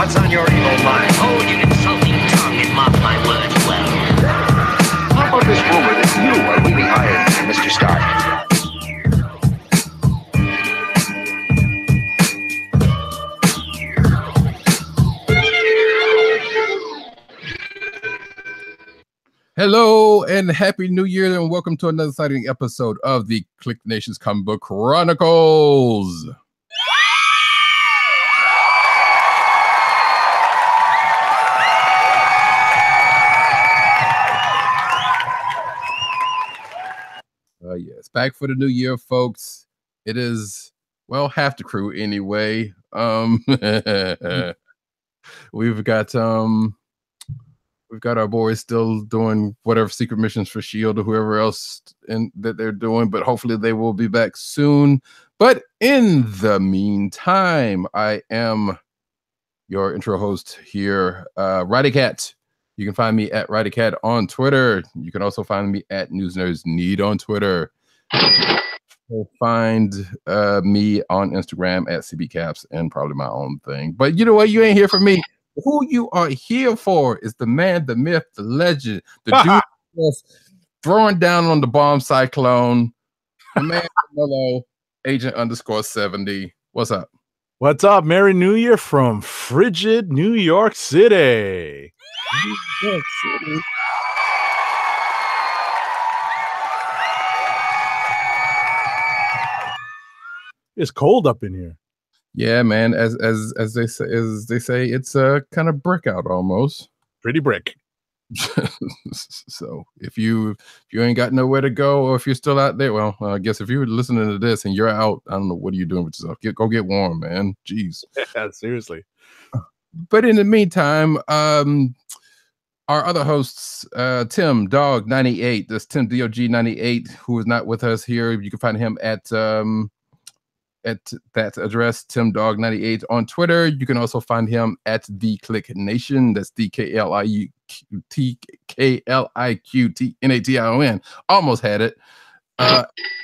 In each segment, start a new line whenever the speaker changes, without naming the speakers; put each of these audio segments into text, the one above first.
What's on your evil mind?
Hold your insulting tongue and mark my words well.
How about this rumor that you are really Iron Man, Mr. Stark?
Hello and happy new year, and welcome to another exciting episode of the KLIQ Nation's Comic Book Chronicles. Yes, back for the new year, folks. It is, well, half the crew anyway. We've got our boys still doing whatever secret missions for S.H.I.E.L.D. or whoever else that they're doing, but hopefully they will be back soon. But in the meantime, I am your intro host here, Roddycat. You can find me at Roddycat on Twitter. You can also find me at NewsNerdsNeed on Twitter. You'll find me on Instagram at CBCaps and probably my own thing. But you know what? You ain't here for me. Who you are here for is the man, the myth, the legend, the dude throwing down on the bomb cyclone, the man, hello, Agent_70. What's up?
What's up? Merry New Year from frigid New York City.
New York City.
It's cold up in here.
Yeah, man. As they say, it's kind of brick out almost.
Pretty brick.
So if you ain't got nowhere to go, or if you're still out there, well, I guess if you're listening to this and you're out, I don't know, what are you doing with yourself? Go get warm, man. Jeez.
Yeah, seriously.
But in the meantime, our other hosts, Tim Dog 98, that's Tim Dog 98, who is not with us here. You can find him at that address, Tim Dog 98 on Twitter. You can also find him at the KLIQ Nation. That's KLIQ NATION. Almost had it.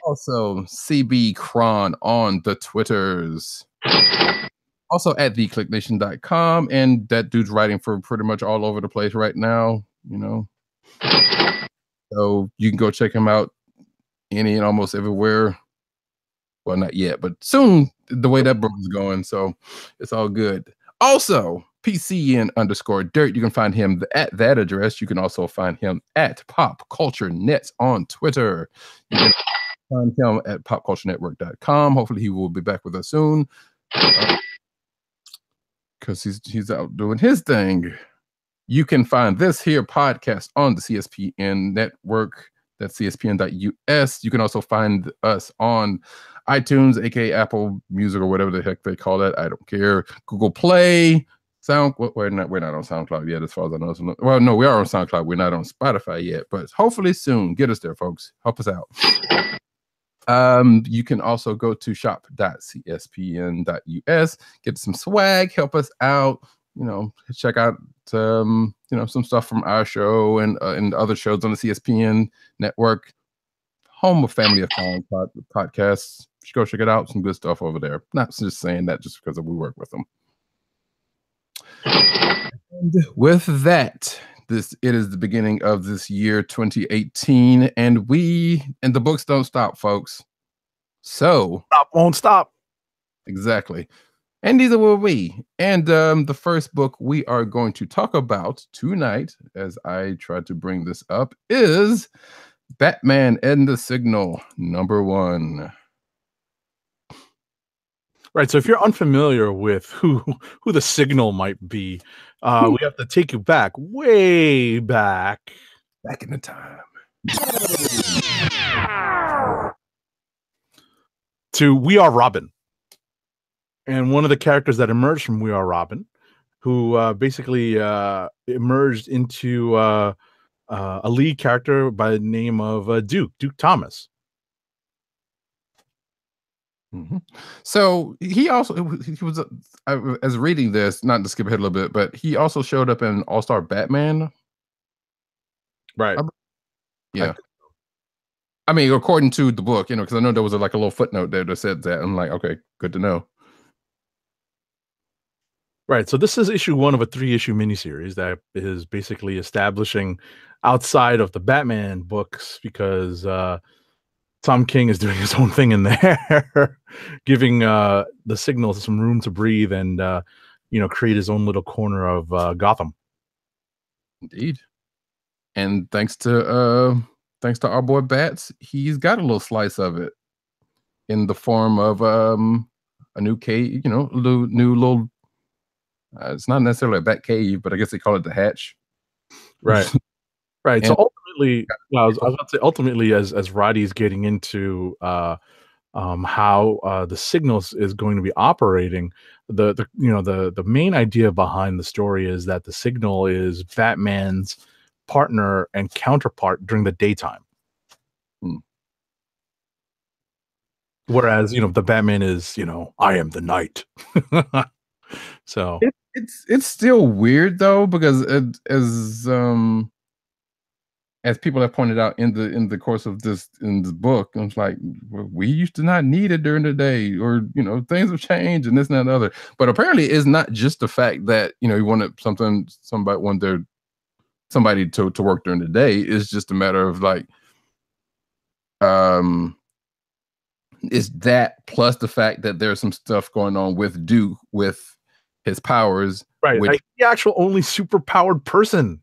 Also, CB Cron on the Twitters. Also at thekliqnation.com, and that dude's writing for pretty much all over the place right now, you know. So you can go check him out any and almost everywhere. Well, not yet, but soon, the way that book is going, so it's all good. Also, PCN_Dirt, you can find him at that address. You can also find him at Pop Culture Nets on Twitter. You can find him at popculturenetwork.com. Hopefully he will be back with us soon, because he's out doing his thing. You can find this here podcast on the CSPN network. That's CSPN.us. You can also find us on iTunes, aka Apple Music, or whatever the heck they call that. I don't care. Google Play, we're not on SoundCloud yet, as far as I know. Well, no, we are on SoundCloud. We're not on Spotify yet, but hopefully soon. Get us there, folks. Help us out. You can also go to shop.cspn.us, get some swag, help us out. You know, check out some stuff from our show and other shows on the CSPN network, home of Family of Fun podcasts. You should go check it out. Some good stuff over there. Not just saying that just because we work with them. And with that, it is the beginning of this year 2018, and the books don't stop, folks. So
Won't stop.
Exactly. And neither will we. And the first book we are going to talk about tonight, as I try to bring this up, is Batman and the Signal, #1.
Right. So if you're unfamiliar with who the Signal might be, we have to take you back, way back
in the time,
to We Are Robin. And one of the characters that emerged from We Are Robin, who basically emerged into a lead character by the name of Duke Thomas.
Mm-hmm. So he was as reading this, not to skip ahead a little bit, but he also showed up in All-Star Batman.
Right.
Yeah. I mean, according to the book, because I know there was like a little footnote there that said that. I'm like, okay, good to know.
Right. So this is issue 1 of a 3-issue miniseries that is basically establishing outside of the Batman books because Tom King is doing his own thing in there, giving the Signal some room to breathe and create his own little corner of Gotham.
Indeed. And thanks to our boy Bats, he's got a little slice of it in the form of a new cave, new little. It's not necessarily a bat cave, but I guess they call it the hatch.
Right. Right. So
And
ultimately, I was about to say, ultimately, as Roddy's getting into how the Signals is going to be operating, the main idea behind the story is that the Signal is Batman's partner and counterpart during the daytime.
Hmm.
Whereas, the Batman is, I am the night. So
it's still weird though, because as people have pointed out in the course of this book, it's like we used to not need it during the day, or things have changed and this and that and the other. But apparently, it's not just the fact that you wanted somebody to work during the day. It's just a matter of like it's that plus the fact that there's some stuff going on with Duke with his powers,
right,
which,
like the actual only super powered person.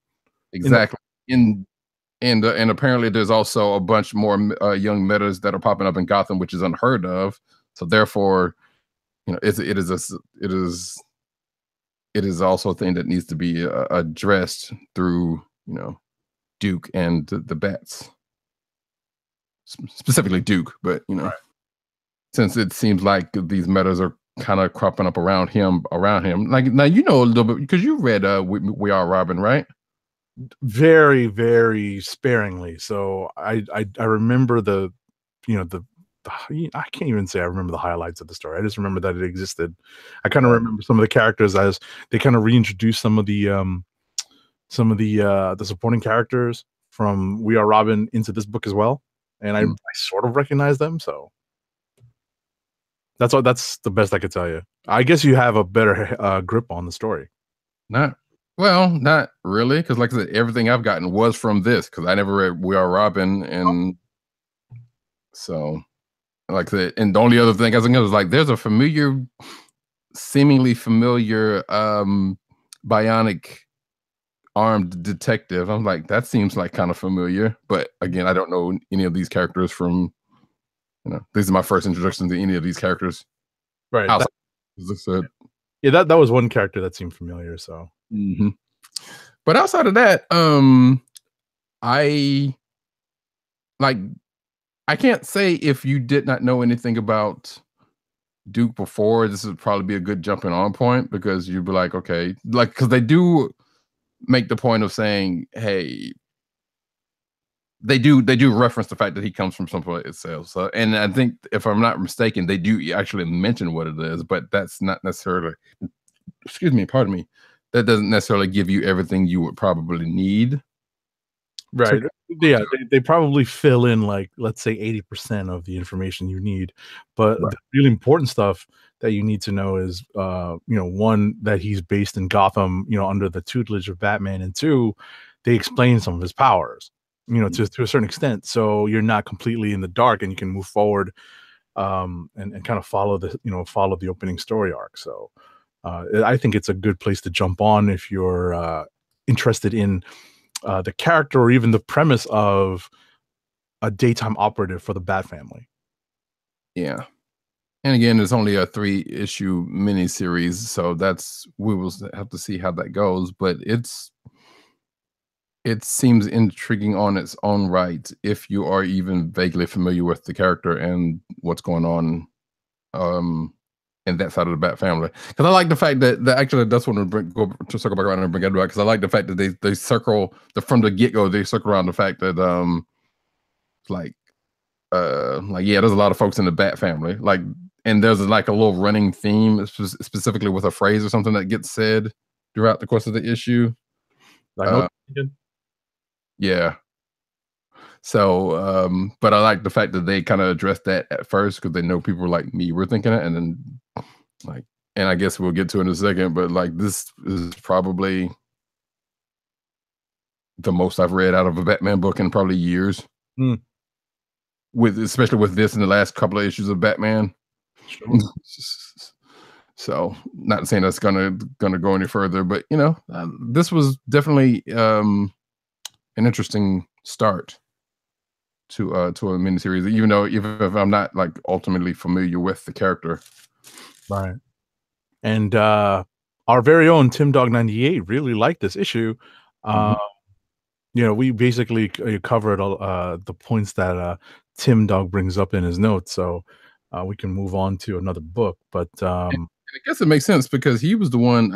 exactly. And apparently there's also a bunch more young metas that are popping up in Gotham, which is unheard of. So therefore, it is also a thing that needs to be addressed through Duke and the Bats, specifically Duke. But
Right.
since it seems like these metas are kind of cropping up around him, like now a little bit because you read We Are Robin, right?
Very, very sparingly. So I remember the I can't even say I remember the highlights of the story. I just remember that it existed. I kind of remember some of the characters as they kind of reintroduced some of the supporting characters from We Are Robin into this book as well, and I sort of recognize them. So that's the best I could tell you. I guess you have a better grip on the story.
Not really, because like I said, everything I've gotten was from this, because I never read We Are Robin, and so like I said, and the only other thing I was thinking was like there's a seemingly familiar bionic armed detective. I'm like, that seems like kind of familiar, but again, I don't know any of these characters from this is my first introduction to any of these characters.
Right. Yeah, that was one character that seemed familiar. So,
but outside of that, I can't say if you did not know anything about Duke before, this would probably be a good jumping on point, because you'd be like, okay, like, because they do make the point of saying, hey, they do reference the fact that he comes from someplace else. So, and I think, if I'm not mistaken, they do actually mention what it is, but that's not necessarily, pardon me, that doesn't necessarily give you everything you would probably need.
Right. Yeah, they probably fill in, like, let's say 80% of the information you need. But the really important stuff that you need to know is, one, that he's based in Gotham, under the tutelage of Batman, and two, they explain some of his powers, to a certain extent. So you're not completely in the dark and you can move forward and kind of follow the opening story arc. So I think it's a good place to jump on if you're interested in the character or even the premise of a daytime operative for the Bat family.
Yeah. And again, it's only a 3-issue miniseries, so we will have to see how that goes. But it seems intriguing on its own right if you are even vaguely familiar with the character and what's going on in that side of the Bat family. Because I like the fact that actually that's what go to circle back around and bring it back. Because I like the fact that they circle from the get go. They circle around the fact that yeah, there's a lot of folks in the Bat family. Like, and there's like a little running theme, specifically with a phrase or something that gets said throughout the course of the issue. Yeah. So, but I like the fact that they kind of addressed that at first, because they know people like me were thinking it, and then like and I guess we'll get to it in a second, but like this is probably the most I've read out of a Batman book in probably years.
Mm.
Especially with this and the last couple of issues of Batman.
Sure.
So, not saying that's gonna go any further, but you know, this was definitely an interesting start to a miniseries. Even though if I'm not like ultimately familiar with the character,
Right. And our very own Tim Dog 98 really liked this issue. You know, we basically covered all the points that Tim Dog brings up in his notes, so we can move on to another book. But
and I guess it makes sense because he was the one.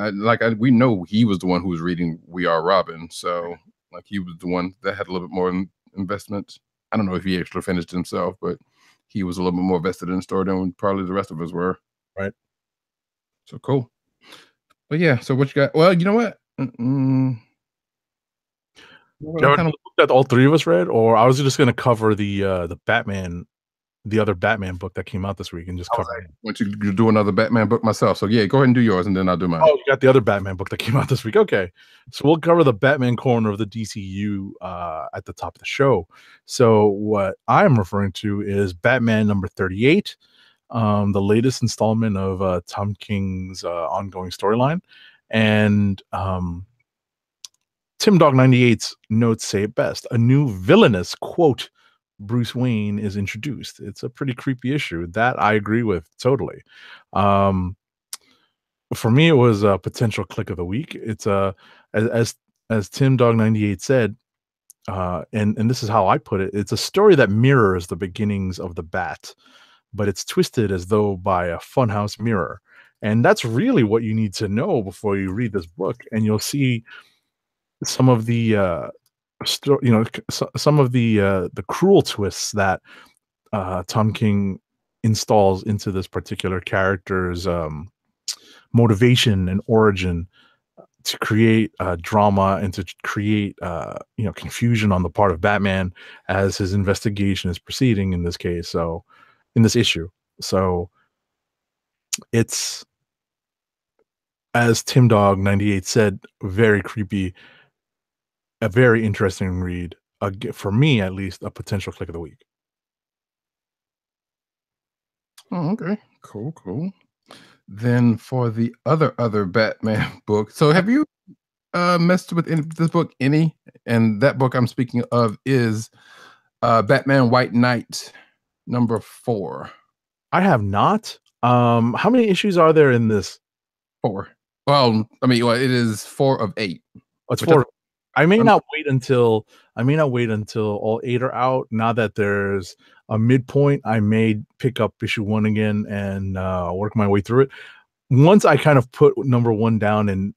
We know he was the one who was reading We Are Robin, so like he was the one that had a little bit more investment. I don't know if he actually finished it himself, but he was a little bit more vested in the story than probably the rest of us were.
right.
So cool. But yeah, so what you got? Well, you know what?
Jared, that all three of us read, or I was just going to cover the Batman, the other Batman book that came out this week, and just cover it.
I want you to do another Batman book myself. So yeah, go ahead and do yours, and then I'll do mine.
Oh, you got the other Batman book that came out this week. Okay, so we'll cover the Batman corner of the DCU at the top of the show. So what I'm referring to is Batman number 38, the latest installment of Tom King's ongoing storyline, and Tim Dog 98's notes say it best. A new villainous, quote, Bruce Wayne is introduced. It's a pretty creepy issue. That I agree with totally. For me, it was a potential click of the week. It's as Tim Dog 98 said, and this is how I put it. It's a story that mirrors the beginnings of the Bat, but it's twisted as though by a funhouse mirror. And that's really what you need to know before you read this book, and you'll see some of the some of the cruel twists that Tom King installs into this particular character's motivation and origin to create drama and to create confusion on the part of Batman as his investigation is proceeding in this case. So in this issue, so it's, as Tim Dog 98 said, very creepy. A very interesting read, for me at least, a potential click of the week.
Oh, okay, cool. Then for the other Batman book, so have you messed with this book any? And that book I'm speaking of is Batman White Knight number 4.
I have not. How many issues are there in this?
4. Well, I mean, it is 4 of 8.
It's 4. I may not wait until all 8 are out. Now that there's a midpoint, I may pick up issue 1 again and work my way through it. Once I kind of put number 1 down and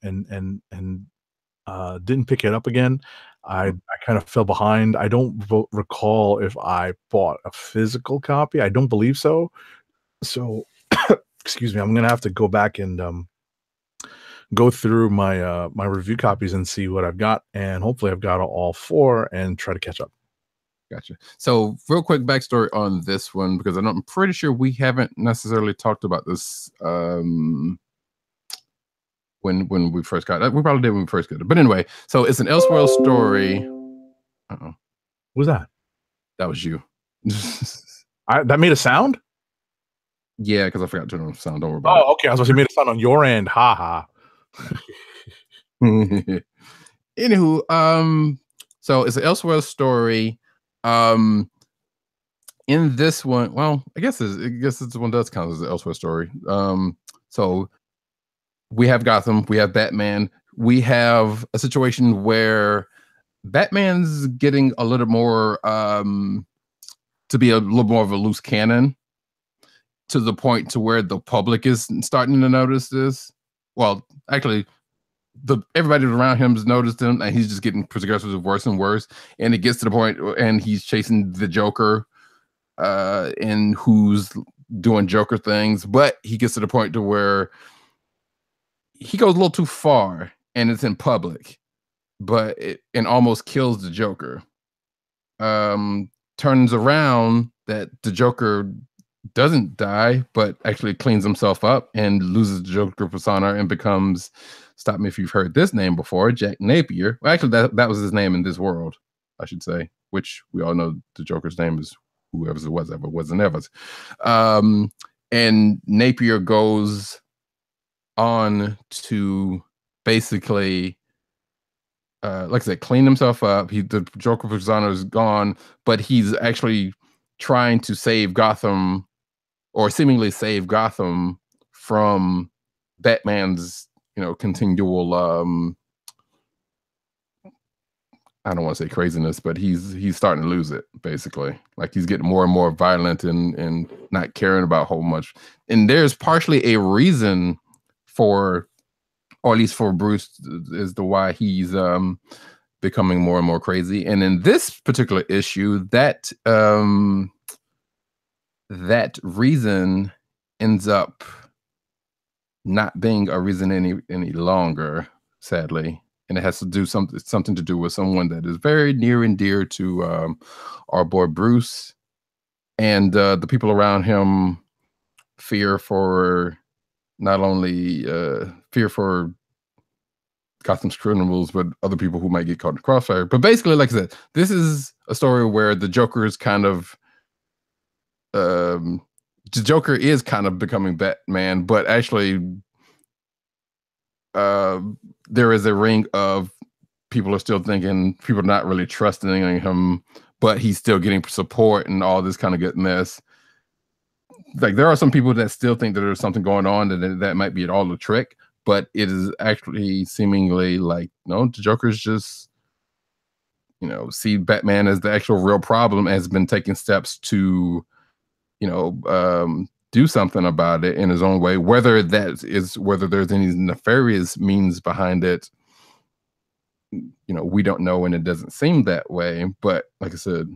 didn't pick it up again, I kind of fell behind. I don't recall if I bought a physical copy. I don't believe so. So, excuse me, I'm gonna have to go back and go through my my review copies and see what I've got, and hopefully I've got all 4 and try to catch up.
Gotcha. So real quick backstory on this one, because I'm pretty sure we haven't necessarily talked about this when we first got it. We probably did when we first got it. But anyway, so it's an Elseworld story.
What was that?
That was you.
That made a sound?
Yeah, because I forgot to turn on the sound. Don't worry about it.
Oh, okay. I was supposed to made a sound on your end. Ha ha.
Anywho, so it's an Elseworld story. In this one, well, I guess this one does count as an Elseworld story. So we have Gotham, we have Batman, we have a situation where Batman's getting a little more to be a little more of a loose cannon, to the point to where the public is starting to notice this. Well, actually, everybody around him has noticed him, and he's just getting progressively worse and worse. And it gets to the point, and he's chasing the Joker, and who's doing Joker things. But he gets to the point to where he goes a little too far, and it's in public, and almost kills the Joker. Turns around that the Joker doesn't die, but actually cleans himself up and loses the Joker persona and becomes, stop me if you've heard this name before, Jack Napier. Well, actually, that was his name in this world, I should say, which we all know the Joker's name is whoever's it was, ever wasn't ever's. And Napier goes on to basically, like I said, clean himself up. The Joker persona is gone, but he's actually trying to save Gotham, or seemingly save Gotham from Batman's, continual, I don't want to say craziness, but he's starting to lose it, basically. Like he's getting more and more violent and not caring about a whole much. And there's partially a reason for, or at least for Bruce, as to why he's becoming more and more crazy. And in this particular issue, that reason ends up not being a reason any longer, sadly. And it has to do something to do with someone that is very near and dear to our boy Bruce, and the people around him fear for not only fear for Gotham's criminals, but other people who might get caught in the crossfire. But basically, like I said, this is a story where the Joker is kind of the Joker is kind of becoming Batman, but actually there is a ring of people are still thinking, people are not really trusting him, but he's still getting support and all this kind of good mess. Like there are some people that still think that there's something going on, that might be all a trick, but it is actually seemingly like, no, the Joker's just, see Batman as the actual real problem, has been taking steps to, do something about it in his own way. Whether there's any nefarious means behind it, we don't know, and it doesn't seem that way. But like I said,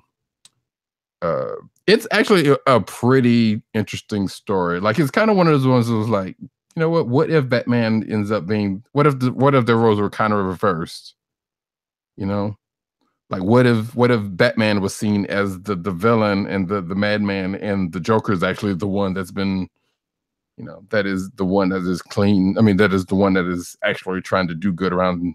it's actually a pretty interesting story. Like it's kind of one of those ones that was like, what if Batman ends up being, what if the roles were kind of reversed? Like what if Batman was seen as the villain and the madman, and the Joker is actually the one that's been, that is the one that is clean. I mean, that is the one that is actually trying to do good around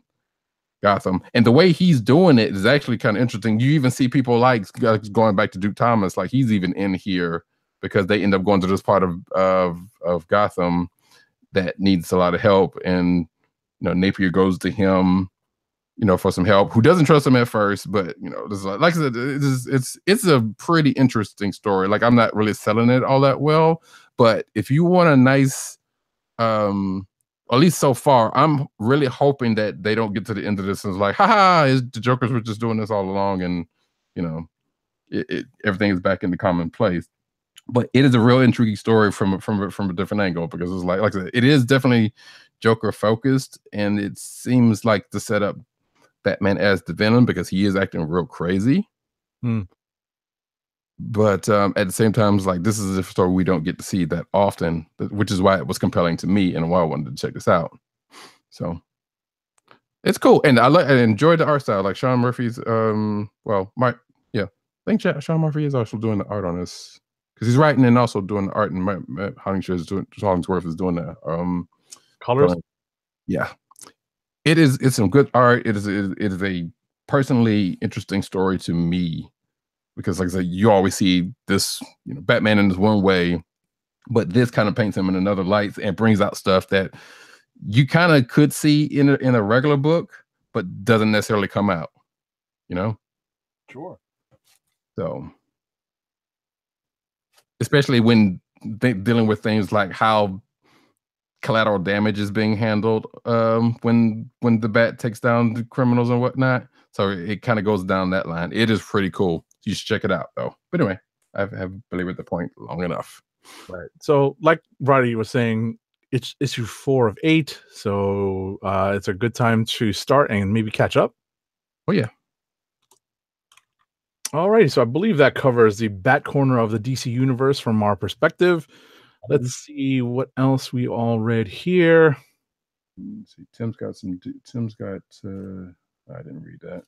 Gotham. And the way he's doing it is actually kind of interesting. You even see people like going back to Duke Thomas, like he's even in here because they end up going to this part of Gotham that needs a lot of help, and Napier goes to him, for some help, who doesn't trust him at first, but this is like I said, it's a pretty interesting story. Like I'm not really selling it all that well, but if you want a nice, at least so far, I'm really hoping that they don't get to the end of this and it's like, haha, the Jokers were just doing this all along, and everything is back into common place. But it is a real intriguing story from a different angle, because it's like I said, it is definitely Joker focused, and it seems like the setup Batman as the villain, because he is acting real crazy. But at the same time, it's like this is a story we don't get to see that often, which is why it was compelling to me and why I wanted to check this out. So it's cool, and I enjoyed the art style. Like Sean Murphy's, I think Sean Murphy is also doing the art on this, because he's writing and also doing the art, and Matt Hollingsworth is doing the
colors.
Yeah. It's some good art. It is a personally interesting story to me, because like I said, you always see this, Batman in this one way, but this kind of paints him in another light and brings out stuff that you kind of could see in a regular book, but doesn't necessarily come out,
Sure.
So especially when dealing with things like how collateral damage is being handled when the Bat takes down the criminals and whatnot. So it kind of goes down that line. It is pretty cool. You should check it out though. But anyway, I have belabored the point long enough.
Right. So like Roddy was saying, it's issue 4 of 8. So it's a good time to start and maybe catch up.
Oh yeah.
All right. So I believe that covers the Bat corner of the DC universe from our perspective. Let's see what else we all read here.
Let's see. Tim's got. I didn't read that.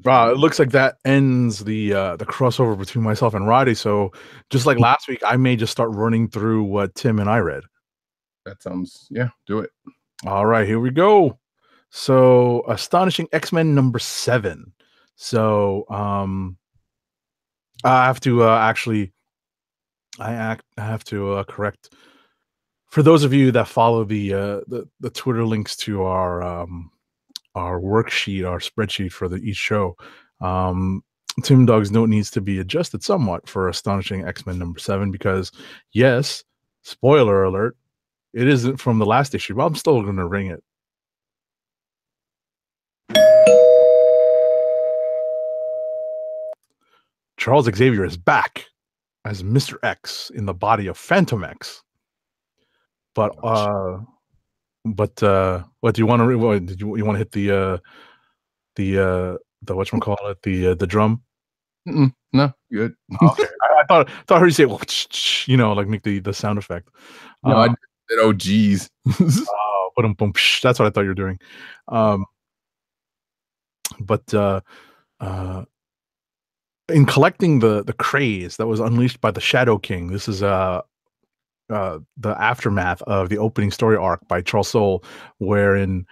It looks like that ends the crossover between myself and Roddy. So just like last week, I may just start running through what Tim and I read.
That sounds, yeah, do it.
All right, here we go. So Astonishing X-Men number 7. So I have to I have to correct for those of you that follow the Twitter links to our worksheet, our spreadsheet for each show. Tim Dog's note needs to be adjusted somewhat for Astonishing X-Men number 7 because, yes, spoiler alert, it isn't from the last issue, but I'm still going to ring it. Charles Xavier is back as Mr. X in the body of Phantom X. But what do you want to? Did you want to hit the whatchamacallit, the drum?
No, good.
Okay. I thought I heard you say, well, you know, like make the sound effect.
No, I said, oh geez.
Boom, boom, that's what I thought you were doing. But in collecting the craze that was unleashed by the Shadow King, this is the aftermath of the opening story arc by Charles Soule, wherein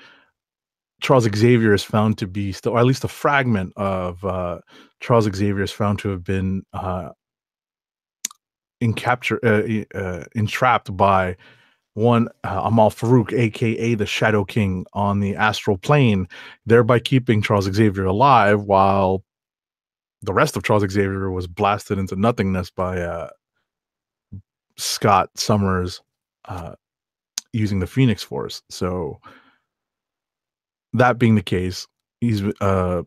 Charles Xavier is found to be still, or at least a fragment of Charles Xavier is found to have been entrapped by one Amal Farouk, aka the Shadow King, on the astral plane, thereby keeping Charles Xavier alive while the rest of Charles Xavier was blasted into nothingness by Scott Summers using the Phoenix Force. So that being the case, he's been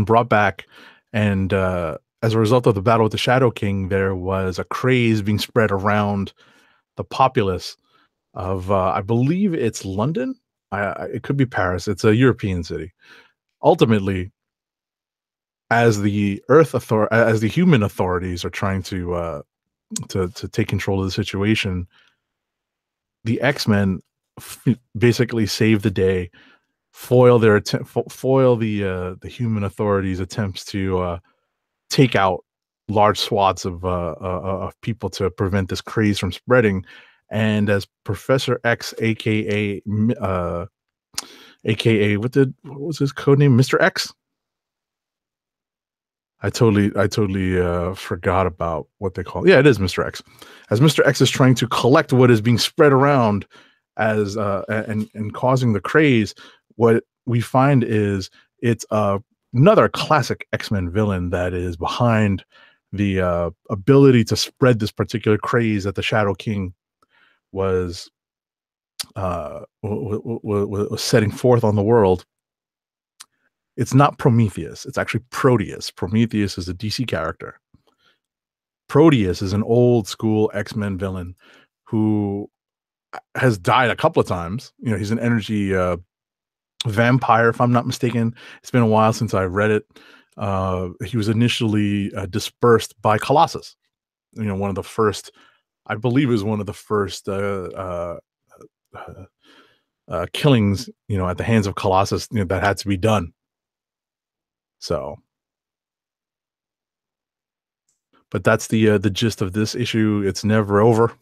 brought back, and as a result of the battle with the Shadow King, there was a craze being spread around the populace of I believe it's London. It could be Paris. It's a European city. Ultimately, as the as the human authorities are trying to take control of the situation, the X-Men basically save the day, foil the human authorities' attempts to take out large swaths of people to prevent this craze from spreading. And as Professor X, aka what was his code name, Mr. X? I totally forgot about what they call it. Yeah, it is Mr. X. As Mr. X is trying to collect what is being spread around as and causing the craze, what we find is it's another classic X-Men villain that is behind the ability to spread this particular craze that the Shadow King was setting forth on the world. It's not Prometheus. It's actually Proteus. Prometheus is a DC character. Proteus is an old school X-Men villain who has died a couple of times. You know, he's an energy vampire, if I'm not mistaken. It's been a while since I read it. He was initially dispersed by Colossus. You know, one of the first, I believe, it was one of the first killings, you know, at the hands of Colossus, you know, that had to be done. So, but that's the gist of this issue. It's never over.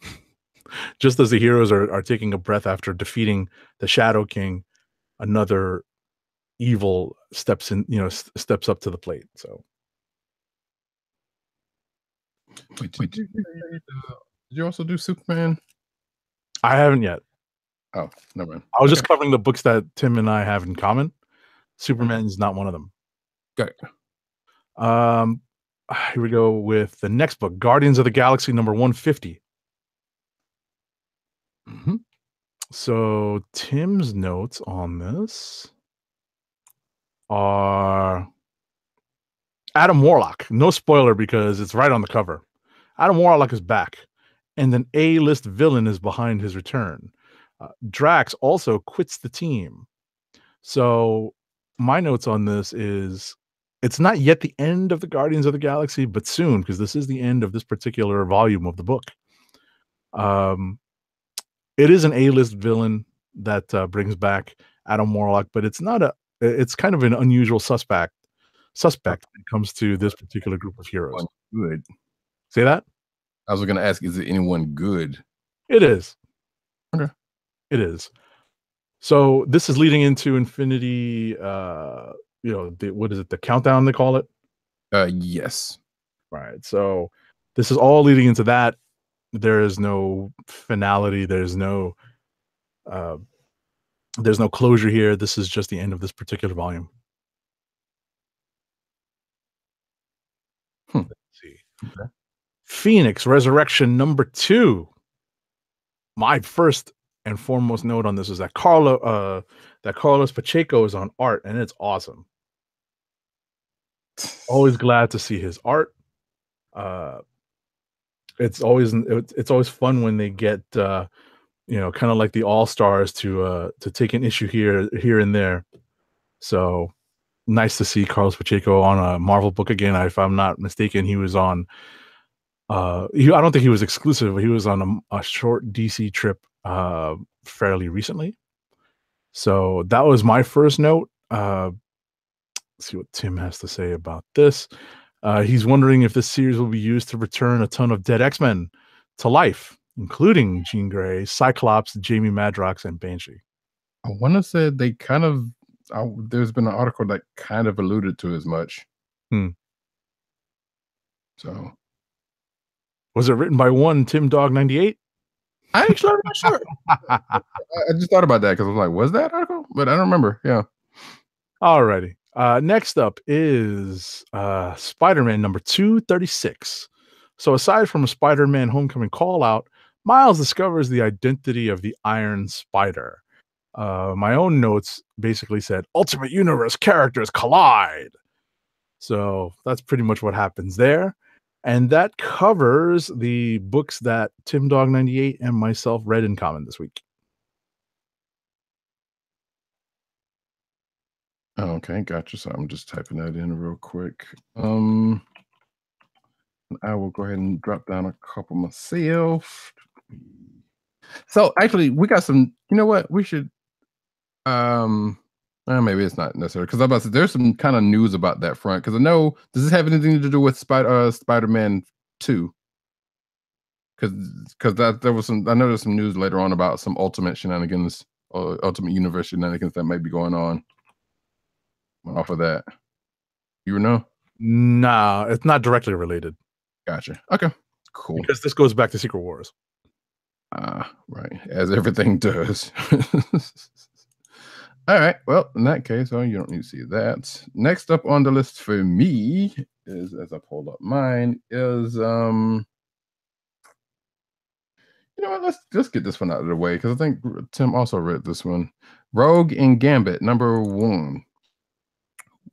Just as the heroes are taking a breath after defeating the Shadow King, another evil steps up to the plate. So,
Wait, did you also do Superman?
I haven't yet.
Oh, never mind.
I was just covering the books that Tim and I have in common. Superman is not one of them.
Got it.
Here we go with the next book, Guardians of the Galaxy number 150.
Mm-hmm.
So Tim's notes on this are Adam Warlock. No spoiler because it's right on the cover. Adam Warlock is back, and an A-list villain is behind his return. Drax also quits the team. So my notes on this is it's not yet the end of the Guardians of the Galaxy, but soon, because this is the end of this particular volume of the book. It is an A-list villain that brings back Adam Warlock, but it's not it's kind of an unusual suspect when it comes to this particular group of heroes.
Good.
Say that?
I was going to ask, is it anyone good?
It is.
Okay.
It is. So this is leading into Infinity. What is it? The countdown they call it.
Yes.
Right. So this is all leading into that. There is no finality. There's no closure here. This is just the end of this particular volume. Let's see.
Okay.
Phoenix Resurrection #2. My first and foremost note on this is that Carlos Pacheco is on art, and it's awesome. Always glad to see his art. It's always fun when they get kind of like the all-stars to take an issue here and there. So nice to see Carlos Pacheco on a Marvel book again. If I'm not mistaken, he was on I don't think he was exclusive, but he was on a short DC trip fairly recently. So that was my first note. Let's see what Tim has to say about this. He's wondering if this series will be used to return a ton of dead X-Men to life, including Jean Grey, Cyclops, Jamie Madrox, and Banshee.
I want to say they kind of there's been an article that kind of alluded to as much. So
was it written by one Tim Dog 98?
I'm not sure. I just thought about that because I was like, was that article? But I don't remember. Yeah.
Alrighty. Next up is Spider-Man #236. So aside from a Spider-Man Homecoming call out, Miles discovers the identity of the Iron Spider. My own notes basically said Ultimate Universe characters collide. So that's pretty much what happens there. And that covers the books that Tim Dog 98 and myself read in common this week.
Okay, gotcha. So I'm just typing that in real quick. I will go ahead and drop down a couple myself. So actually, we got some. You know what? We should. Maybe it's not necessary because I'm about to say there's some kind of news about that front because I know does this have anything to do with Spider-Man 2? Because there was some. I know there's some news later on about some Ultimate shenanigans or Ultimate Universe shenanigans that might be going on. Off of that, you know?
Nah, it's not directly related.
Gotcha. Okay, cool.
Because this goes back to Secret Wars.
Right, as everything does. All right. Well, in that case, you don't need to see that. Next up on the list for me is, as I pulled up mine, is you know what? Let's get this one out of the way because I think Tim also read this one. Rogue and Gambit #1.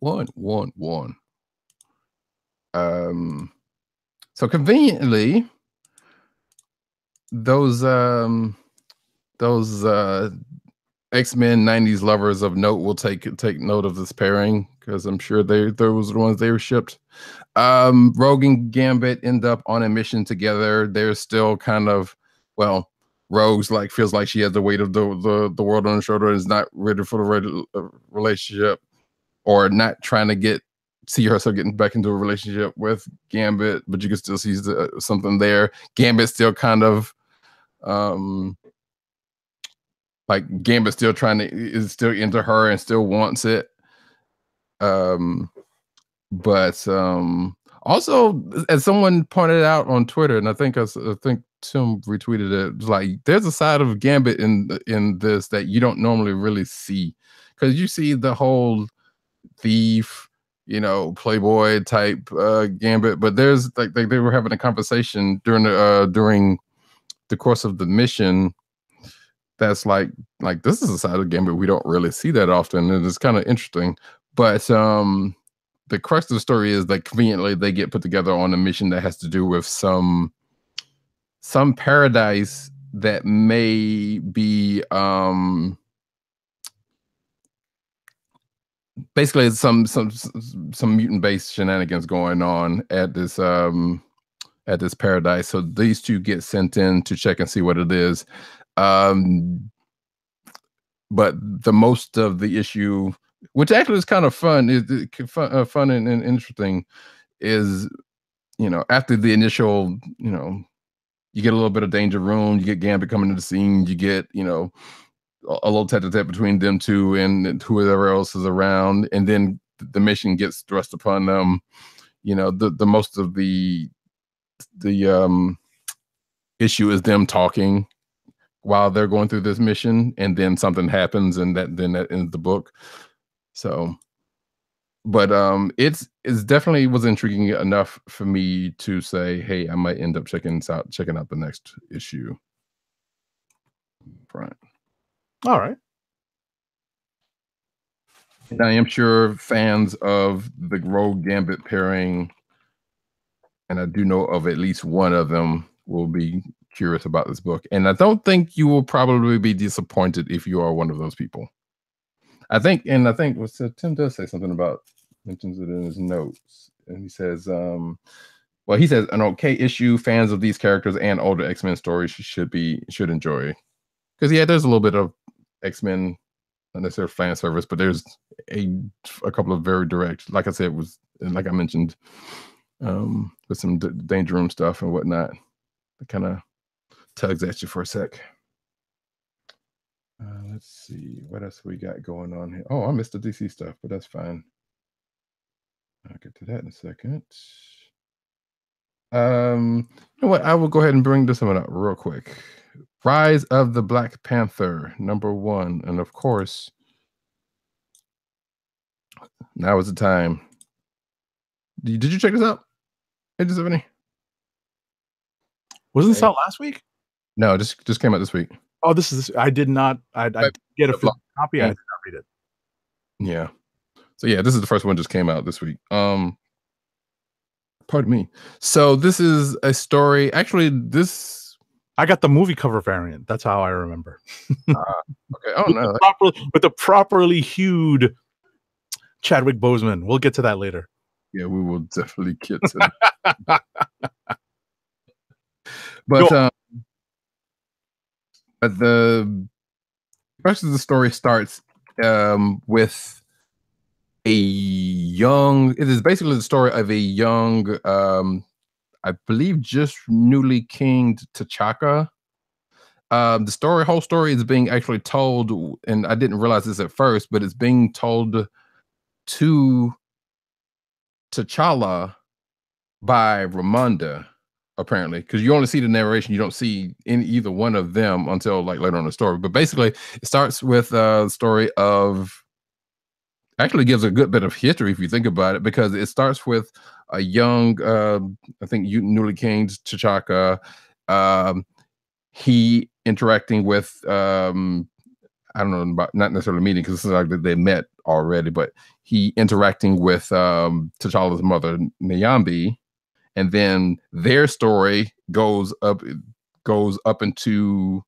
1. So conveniently, those X-Men 90s lovers of note will take note of this pairing because I'm sure those were the ones they were shipped. Rogue and Gambit end up on a mission together. They're still kind of, well, Rogue's feels like she has the weight of the world on her shoulder and is not ready for the relationship, or not trying to see herself getting back into a relationship with Gambit, but you can still see something there. Gambit still kind of Gambit still is still into her and still wants it. But also, as someone pointed out on Twitter, and I think Tim retweeted it, there's a side of Gambit in this that you don't normally really see, because you see the whole thief, playboy type Gambit, but there's they were having a conversation during the course of the mission that's like this is a side of Gambit we don't really see that often, and it's kind of interesting. But the crux of the story is that conveniently they get put together on a mission that has to do with some paradise that may be basically some mutant based shenanigans going on at this paradise. So these two get sent in to check and see what it is. But the most of the issue which actually is kind of fun. Fun and interesting is, after the initial, you get a little bit of danger room, you get Gambit coming into the scene, you get, a little tete-a-tete between them two and whoever else is around, and then the mission gets thrust upon them. The most of the issue is them talking while they're going through this mission, and then something happens, and that ends the book. So, but it's definitely was intriguing enough for me to say, hey, I might end up checking out the next issue. Right.
All right.
And I am sure fans of the Rogue Gambit pairing, and I do know of at least one of them, will be curious about this book. And I don't think you will probably be disappointed if you are one of those people. I think Tim does say something about, mentions it in his notes, and he says, he says an okay issue. Fans of these characters and older X-Men stories should enjoy, because there's a little bit of X-Men, not necessarily fan service, but there's a couple of very direct, like I said, like I mentioned, with some danger room stuff and whatnot. It kind of tugs at you for a sec. Let's see what else we got going on here. Oh, I missed the DC stuff, but that's fine. I'll get to that in a second. You know what? I will go ahead and bring this one up real quick. Rise of the Black Panther, #1, and of course, now is the time. Did you check this out? Hey, does any?
Wasn't this out last week?
No, just came out this week.
Oh, I did not. I get a physical copy. I did not read it.
Yeah. So yeah, this is the first one, just came out this week. Pardon me. So this is a story. Actually,
I got the movie cover variant. That's how I remember.
Okay. Oh no.
With the properly hued Chadwick Boseman. We'll get to that later.
Yeah, we will definitely get to that. But the rest of the story starts with it is basically the story of a young, I believe just newly kinged T'Chaka. The whole story is being actually told, and I didn't realize this at first, but it's being told to T'Challa by Ramonda, apparently, because you only see the narration, you don't see either one of them until like later on in the story. But basically, it starts with the story of, actually gives a good bit of history if you think about it, because it starts with a young, I think newly kinged T'Chaka, he interacting with, I don't know about, not necessarily meeting, because it's like they met already, but he interacting with T'Challa's mother, Nyambi, and then their story goes up into,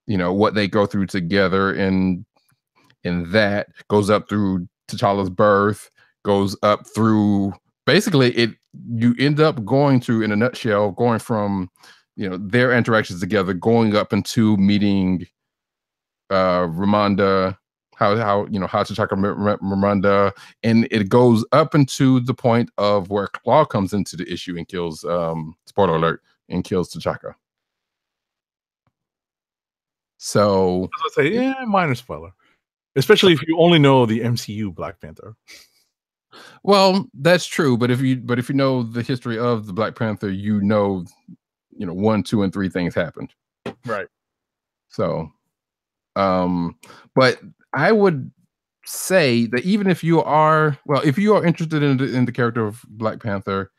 what they go through together, and that goes up through T'Challa's birth, goes up through, basically you end up going through, in a nutshell, going from, their interactions together, going up into meeting Ramonda, how T'Chaka met Ramonda, and it goes up into the point of where Claw comes into the issue and kills, spoiler alert, and kills T'Chaka. So
I was gonna say, yeah, minor spoiler. Especially if you only know the MCU Black Panther.
Well, that's true, but if you know the history of the Black Panther, 1, 2, and 3 things happened.
Right.
So, but I would say that even if you are interested in the character of Black Panther,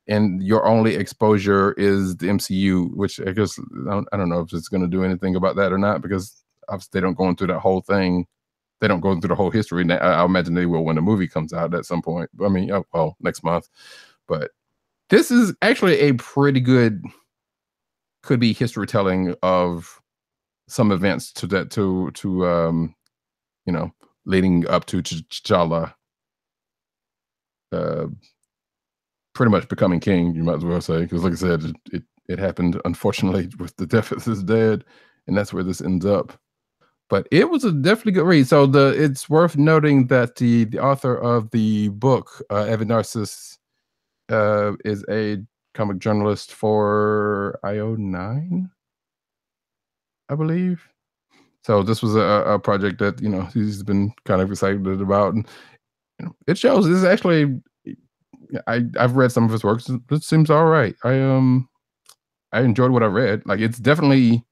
and your only exposure is the MCU, which I guess I don't know if it's going to do anything about that or not, because obviously they don't go into that whole thing. They don't go through the whole history. I imagine they will when the movie comes out at some point. I mean, next month. But this is actually a pretty good, could be history telling of some events leading up to T'Challa, pretty much becoming king. You might as well say, because like I said, it happened unfortunately with the death of his dad, and that's where this ends up. but it was a definitely good read. So it's worth noting that the author of the book, Evan Narciss, is a comic journalist for IO9, I believe. So this was a project that he's been kind of excited about, and it shows. This is actually, I've read some of his works. It seems all right. I enjoyed what I read. Like, it's definitely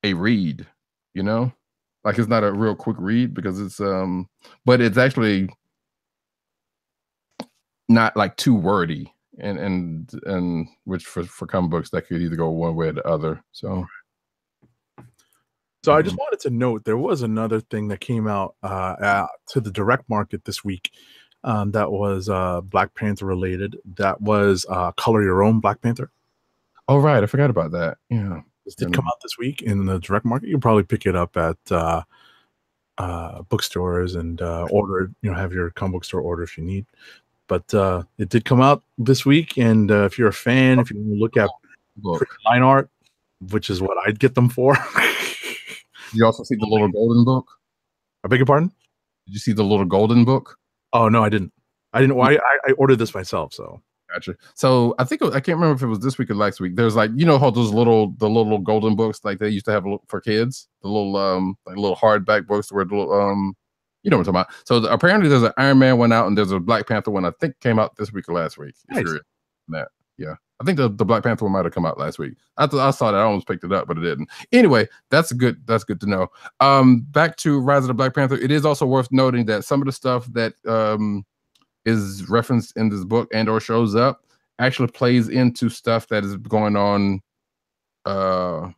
a read, like, it's not a real quick read because it's but it's actually not like too wordy, and which for comic books that could either go one way or the other. So
I just wanted to note there was another thing that came out to the direct market this week that was Black Panther related. That was Color Your Own Black Panther.
Oh, right. I forgot about that. Yeah.
This did come out this week in the direct market. You can probably pick it up at bookstores and order, have your comic book store order if you need. But it did come out this week. And if you're a fan, if you want to look at line art, which is what I'd get them for.
You also see the little golden book?
I beg your pardon?
Did you see the little golden book?
Oh, no, I didn't. Well, I ordered this myself, so.
Gotcha. So I can't remember if it was this week or last week. There's like, how those the little golden books like they used to have for kids, the little like little hardback books where the little you know what I'm talking about. So apparently there's an Iron Man one out and there's a Black Panther one. I think came out this week or last week.
Nice.
If you're in that, yeah. I think the Black Panther one might have come out last week. I saw that. I almost picked it up, but it didn't. Anyway, that's good to know. Back to Rise of the Black Panther. It is also worth noting that some of the stuff that is referenced in this book and or shows up actually plays into stuff that is going on or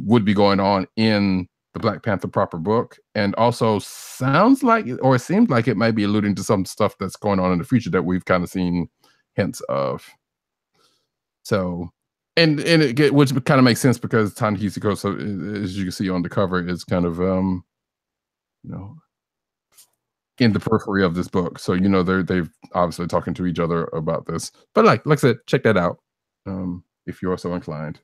would be going on in the Black Panther proper book, and also sounds like or it seems like it might be alluding to some stuff that's going on in the future that we've kind of seen hints of. So and which kind of makes sense because Ta-Nehisi Coates, as you can see on the cover, is kind of in the periphery of this book. So they've obviously talking to each other about this. But like I said, check that out if you're so inclined.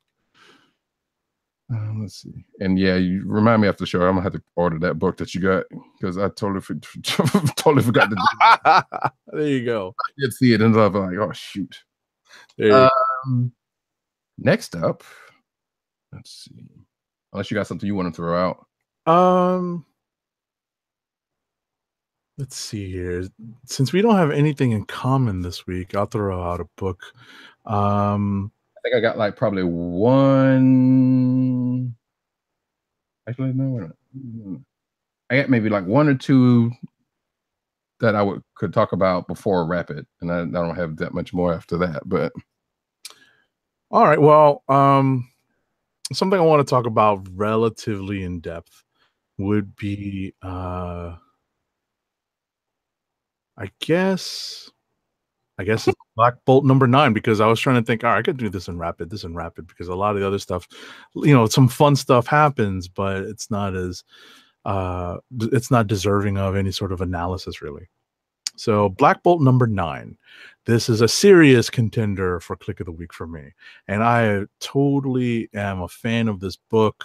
Let's see. And yeah, you remind me after the show. I'm gonna have to order that book that you got because I totally forgot to do that.
There you go.
I did see it and I was like, oh shoot. Next up, let's see. Unless you got something you want to throw out.
Let's see here. Since we don't have anything in common this week, I'll throw out a book.
I think I got like probably one. Actually, no. I got maybe like one or two that I could talk about before Rapid, and I don't have that much more after that. But
all right, well, something I want to talk about relatively in depth would be, I guess it's Black Bolt #9, because I was trying to think, all right, I could do this in Rapid, because a lot of the other stuff, some fun stuff happens, but it's not as it's not deserving of any sort of analysis, really. So Black Bolt #9, this is a serious contender for Click of the Week for me, and I totally am a fan of this book.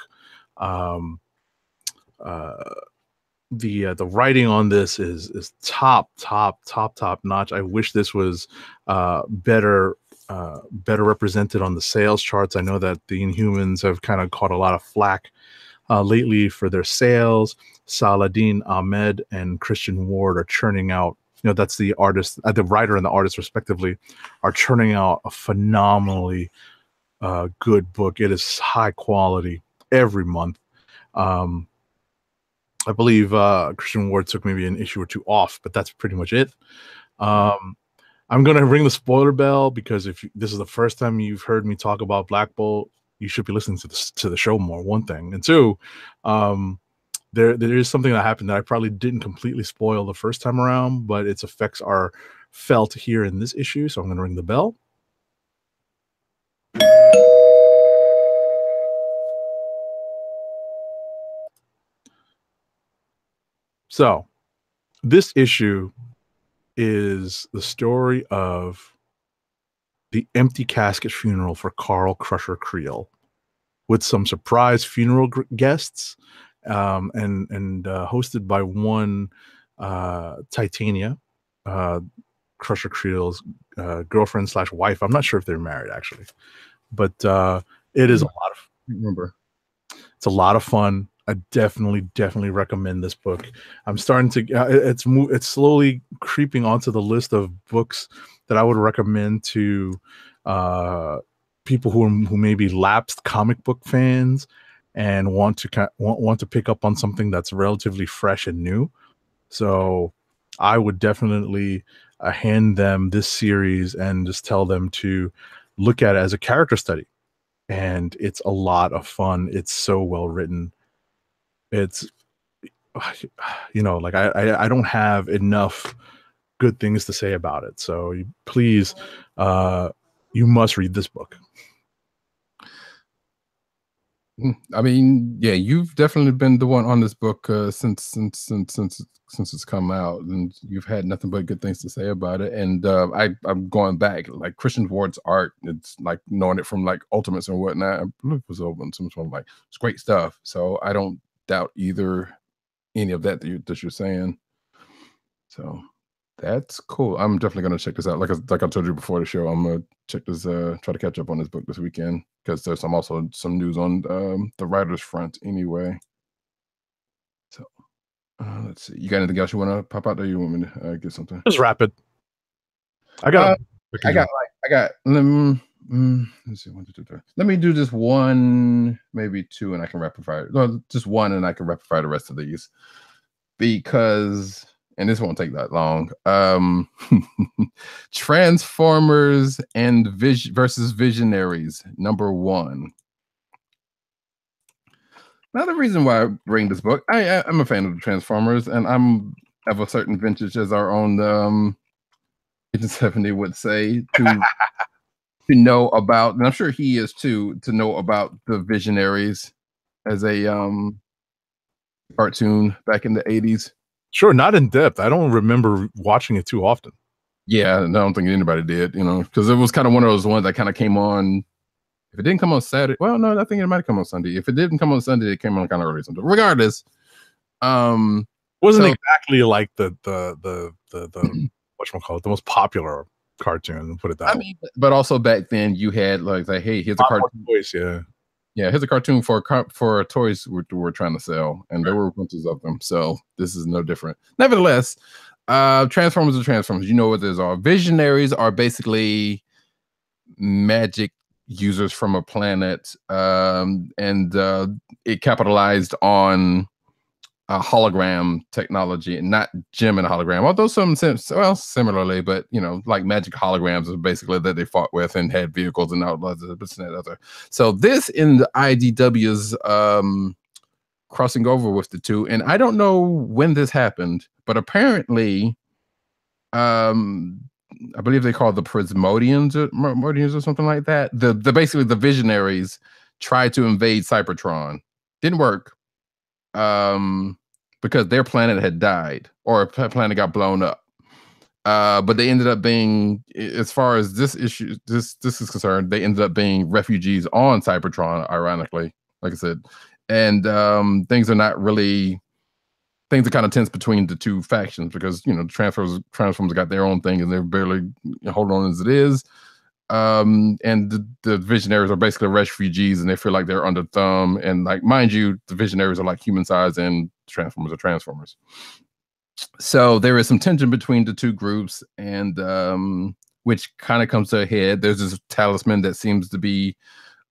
The writing on this is top notch. I wish this was better represented on the sales charts. I know that the Inhumans have kind of caught a lot of flack lately for their sales. Saladin Ahmed and Christian Ward are churning out, that's the artist, the writer and the artist respectively, are churning out a phenomenally good book. It is high quality every month. I believe Christian Ward took maybe an issue or two off, but that's pretty much it. I'm going to ring the spoiler bell, because if this is the first time you've heard me talk about Black Bolt, you should be listening to the show more, one thing. And two, there is something that happened that I probably didn't completely spoil the first time around, but its effects are felt here in this issue, so I'm going to ring the bell. So this issue is the story of the empty casket funeral for Carl Crusher Creel. with some surprise funeral guests, and hosted by one Titania, Crusher Creel's girlfriend / wife. I'm not sure if they're married actually, but it is a lot of.
Remember,
it's a lot of fun. I definitely recommend this book. I'm starting to it's slowly creeping onto the list of books that I would recommend to people who may be lapsed comic book fans and want to pick up on something that's relatively fresh and new. So I would definitely hand them this series and just tell them to look at it as a character study. And it's a lot of fun. It's so well written. It's, like I don't have enough good things to say about it. So please, you must read this book.
I mean, yeah, you've definitely been the one on this book since it's come out, and you've had nothing but good things to say about it. And I'm going back, like Christian Ward's art. It's like knowing it from like Ultimates and whatnot. I believe it was open some sort of like it's great stuff. So I don't doubt any of that you're saying. So that's cool. I'm definitely gonna check this out. Like I told you before the show, I'm gonna check this. Try to catch up on this book this weekend because there's also some news on the writers front anyway. So let's see. You got anything else you want to pop out there? You want me to get something?
Just rapid. I got.
Let's see. 1, 2, 3, 4. Let me do just one, maybe two, and I can rapid fire. No, just one, and I can rapid fire the rest of these because. And this won't take that long. Transformers and versus Visionaries, #1. Now, the reason why I bring this book, I'm a fan of the Transformers, and I'm of a certain vintage, as our own Agent 70 would say, to know about, and I'm sure he is too, to know about the Visionaries as a cartoon back in the 80s.
Sure, not in depth. I don't remember watching it too often.
Yeah, I don't think anybody did, because it was kind of one of those ones that kind of came on. If it didn't come on Saturday, well, no, I think it might come on Sunday. If it didn't come on Sunday, it came on kind of early Sunday. Regardless,
wasn't exactly like the whatchamacallit, the most popular cartoon. Put it that way.
But also back then you had like, hey, here's a cartoon.
Toys,
yeah, here's a cartoon for toys we're trying to sell, and there were bunches of them. So this is no different. Nevertheless, Transformers are Transformers. You know what those are. Visionaries are basically magic users from a planet, and it capitalized on hologram technology, and not Jim and a hologram, although similarly, but like magic holograms are basically that they fought with and had vehicles and outlaws and this and that other. So this in the IDW's crossing over with the two, and I don't know when this happened, but apparently I believe they call the Prismodians or something like that. The basically the Visionaries tried to invade Cybertron. Didn't work. Because their planet had died, or a planet got blown up. But they ended up being, as far as this issue, this is concerned, they ended up being refugees on Cybertron, ironically, like I said. And things are kind of tense between the two factions because, the Transformers got their own thing and they're barely holding on as it is. And the Visionaries are basically refugees and they feel like they're under thumb, and like, mind you, the Visionaries are like human size and Transformers are Transformers. So there is some tension between the two groups, and which kind of comes to a head. There's this talisman that seems to be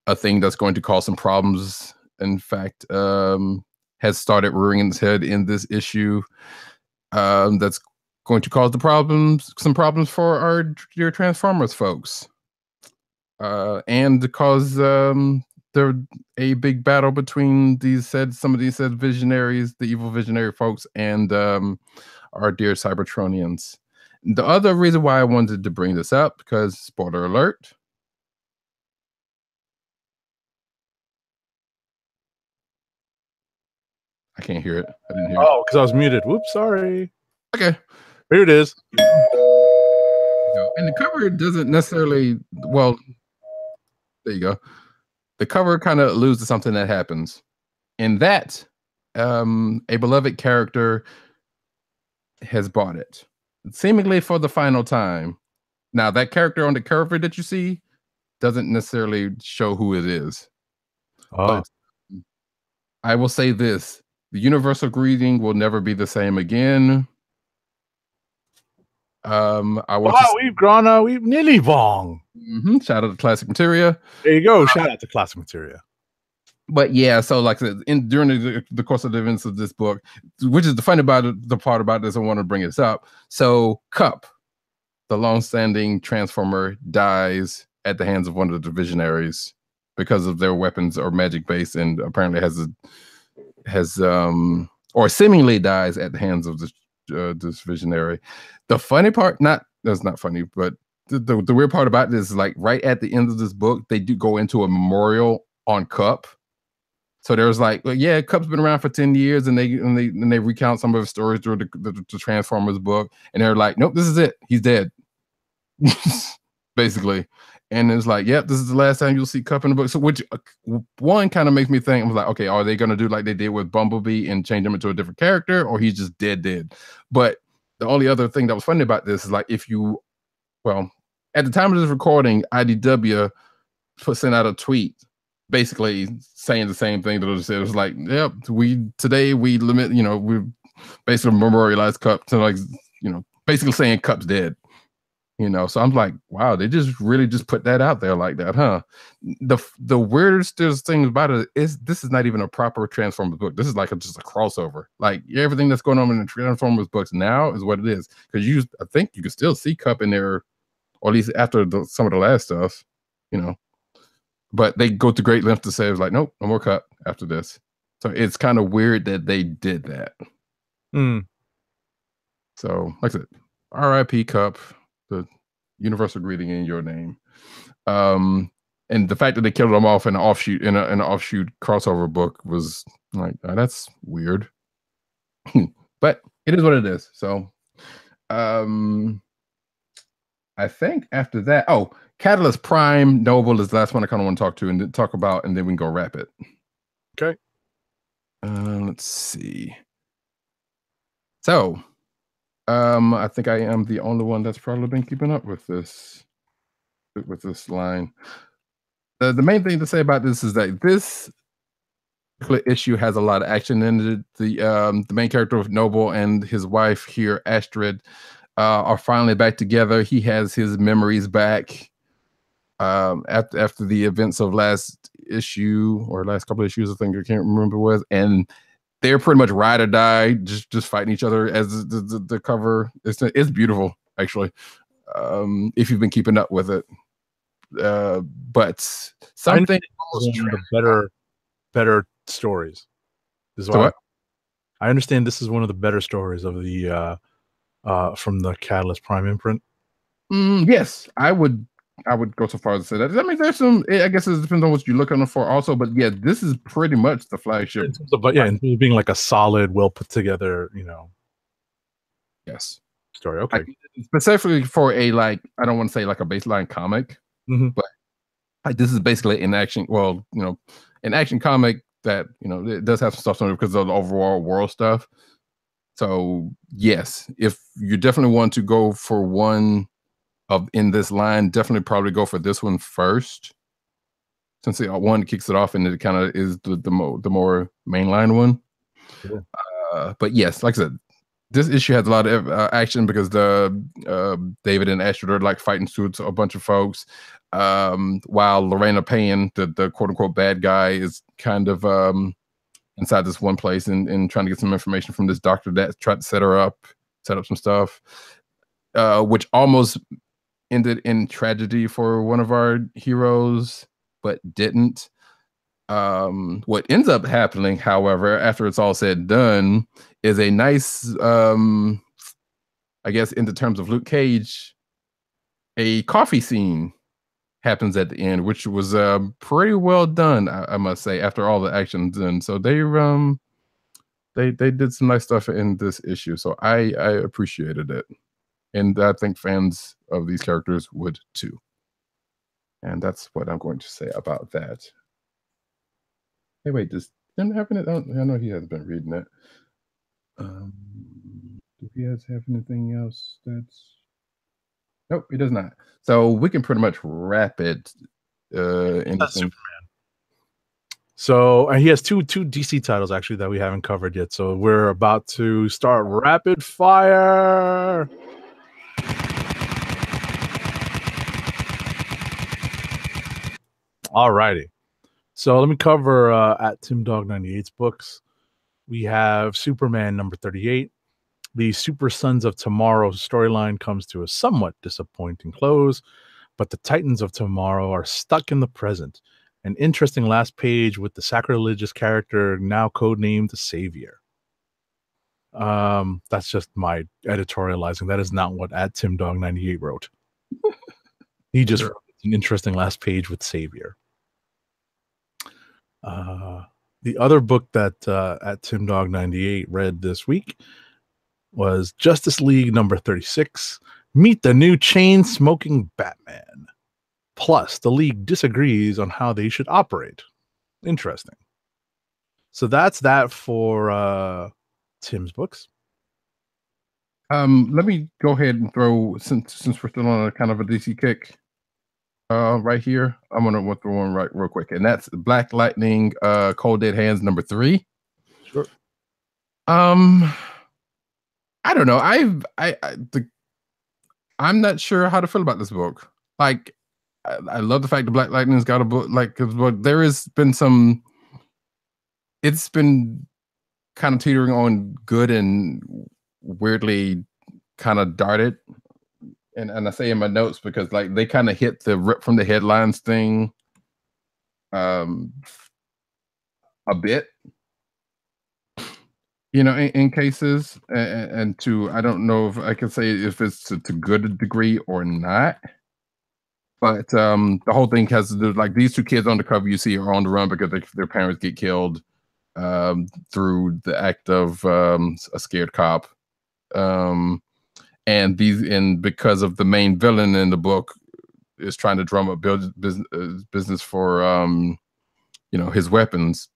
a thing that's going to cause some problems. In fact, has started rearing its head in this issue. That's going to cause some problems for our dear Transformers folks. And cause there a big battle between some of these said Visionaries, the evil Visionary folks, and our dear Cybertronians. The other reason why I wanted to bring this up, because spoiler alert. I can't hear it. I didn't hear it.
Oh, because I was muted. Whoops, sorry.
Okay.
Here it is.
And the cover doesn't necessarily, well, there you go. the cover kind of alludes to something that happens. In that, a beloved character has bought it, seemingly for the final time. Now, that character on the cover that you see doesn't necessarily show who it is.
Oh.
But I will say this: the universal greeting will never be the same again. I want
Wow, we've grown, we've nearly wrong.
Shout out to Classic Materia.
There you go. Shout out to Classic Materia.
But yeah, so like I said, during the course of the events of this book, which is the funny about it, the part about this, I want to bring this up. So Cup, the long-standing Transformer, dies at the hands of one of the Visionaries because of their weapons are magic based, and apparently or seemingly dies at the hands of this Visionary. The funny part, that's not funny, but the weird part about this is like right at the end of this book, they do go into a memorial on Cup. So there's like, well, yeah, Cup's been around for 10 years, and they recount some of his stories through the Transformers book, and they're like, nope, this is it. He's dead. Basically. And it's like, yep, this is the last time you'll see Cup in the book. So which one kind of makes me think, I was like, okay, are they gonna do like they did with Bumblebee and change him into a different character, or he's just dead? But the only other thing that was funny about this is like, at the time of this recording, IDW sent out a tweet basically saying the same thing that I said. It was like, yep, we limit, we basically memorialize Cup to, like, basically saying Cup's dead. So I'm like, wow, they just really just put that out there like that, huh? The weirdest thing about it is this is not even a proper Transformers book. This is like just a crossover. Like everything that's going on in the Transformers books now is what it is. Because I think you can still see Cup in there, or at least after some of the last stuff, But they go to great lengths to say, it's like, nope, no more Cup after this. So it's kind of weird that they did that. So, like I said, R.I.P. Cup, the universal greeting in your name. And the fact that they killed him off in an offshoot crossover book was like, that's weird. But it is what it is. So, I think after that, Catalyst Prime Noble is the last one I kind of want to talk about, and then we can go wrap it.
Okay.
Let's see. So, I think I am the only one that's probably been keeping up with this line. The main thing to say about this is that this issue has a lot of action in it. The main character of Noble and his wife here, Astrid, are finally back together. He has his memories back after the events of last issue or last couple of issues, I think, I can't remember what, and they're pretty much ride or die, just fighting each other as the cover. It's beautiful, actually, if you've been keeping up with it. But something almost
one of the better stories. This is why I understand this is one of the better stories of the from the Catalyst Prime imprint.
Yes, I would go so far as to say that. I mean, there's some, I guess it depends on what you're looking for also, but yeah, this is pretty much the flagship.
In terms of being like a solid, well put together,
yes,
story. Okay.
Specifically for a, like, I don't want to say like a baseline comic, but like, this is basically an action, an action comic that, it does have some stuff on it because of the overall world stuff. So yes, if you definitely want to go for one in this line, definitely probably go for this one first, since one kicks it off and it kind of is the more mainline one. Yeah. But yes, like I said, this issue has a lot of action because the David and Astrid are like fighting suits a bunch of folks, while Lorena Payne, the quote unquote bad guy, is kind of inside this one place and trying to get some information from this doctor that tried to set up some stuff, which almost ended in tragedy for one of our heroes, but didn't. What ends up happening, however, after it's all said and done, is a nice, I guess, in the terms of Luke Cage, a coffee scene happens at the end, which was pretty well done, I must say, after all the action's done. So they did some nice stuff in this issue. So I appreciated it. And I think fans of these characters would too. And that's what I'm going to say about that. Hey, wait, does Tim have it? I know he hasn't been reading it. Do he have anything else that's... Nope, he does not. So we can pretty much wrap it. Anything.
So he has two DC titles actually that we haven't covered yet. So we're about to start rapid fire. All righty. So let me cover at Tim Dog 98's books. We have Superman number 38. The Super Sons of Tomorrow storyline comes to a somewhat disappointing close, but the Titans of Tomorrow are stuck in the present. An interesting last page with the sacrilegious character now codenamed the Savior. That's just my editorializing. That is not what at Tim Dog 98 wrote. He just wrote an interesting last page with Savior. The other book that at Tim Dog 98 read this week was Justice League number 36. Meet the new chain-smoking Batman. Plus, the League disagrees on how they should operate. Interesting. So that's that for Tim's books.
Let me go ahead and throw, since we're still on a kind of a DC kick, right here, I'm gonna throw one right real quick, and that's Black Lightning, Cold Dead Hands number 3.
Sure.
I don't know. I'm not sure how to feel about this book. Like, I love the fact that Black Lightning's got a book. Like, but there has been some. It's been kind of teetering on good and weirdly kind of darted. And I say in my notes because like they kind of hit the rip from the headlines thing a bit, you know, in cases, and to, I don't know if I can say if it's to good a degree or not, but the whole thing has to do, like, these two kids on the cover you see are on the run because their parents get killed through the act of a scared cop. And because of the main villain in the book is trying to drum up business for you know, his weapons,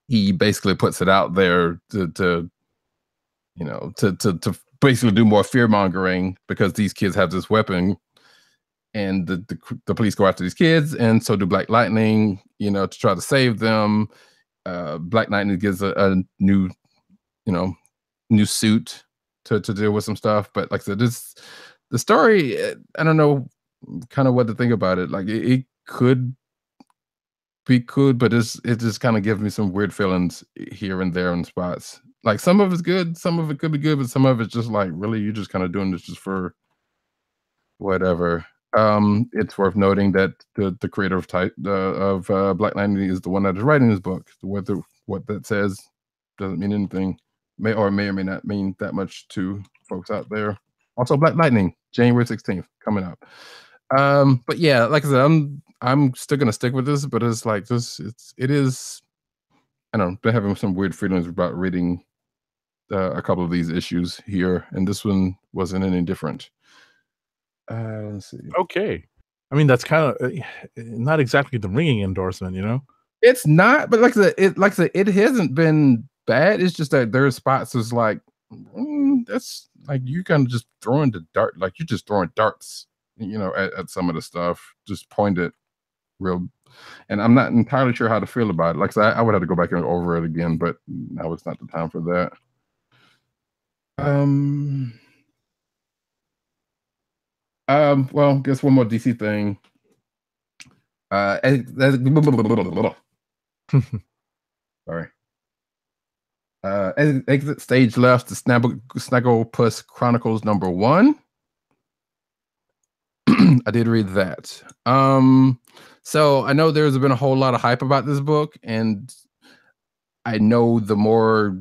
he basically puts it out there to you know, to basically do more fear mongering because these kids have this weapon, and the police go after these kids, and so do Black Lightning, you know, to try to save them. Black Lightning gives a new, you know, new suit to deal with some stuff. But like I said, the story, I don't know kind of what to think about it. Like it could be good, but it just kind of gives me some weird feelings here and there in spots. Like some of it's good, some of it could be good, but some of it's just like, really, you're just kind of doing this just for whatever. It's worth noting that the creator of Black Lightning is the one that is writing this book. What that says doesn't mean anything. May or may not mean that much to folks out there. Also, Black Lightning, January 16th, coming up. But yeah, like I said, I'm still gonna stick with this, but it's like this. It is. I don't know. Been having some weird feelings about reading a couple of these issues here, and this one wasn't any different. Let's see.
Okay, I mean that's kind of not exactly the ringing endorsement, you know.
It's not, but like I said, it hasn't been bad. It's just that there are spots that's like, that's like you kind of just throwing the dart, like you're just throwing darts, you know, at some of the stuff, just pointed real. And I'm not entirely sure how to feel about it. Like I said, I would have to go back and over it again, but now it's not the time for that. Well, guess one more DC thing. Sorry. Exit stage left, the Snagglepuss Chronicles number 1. I did read that. So I know there's been a whole lot of hype about this book, and I know the more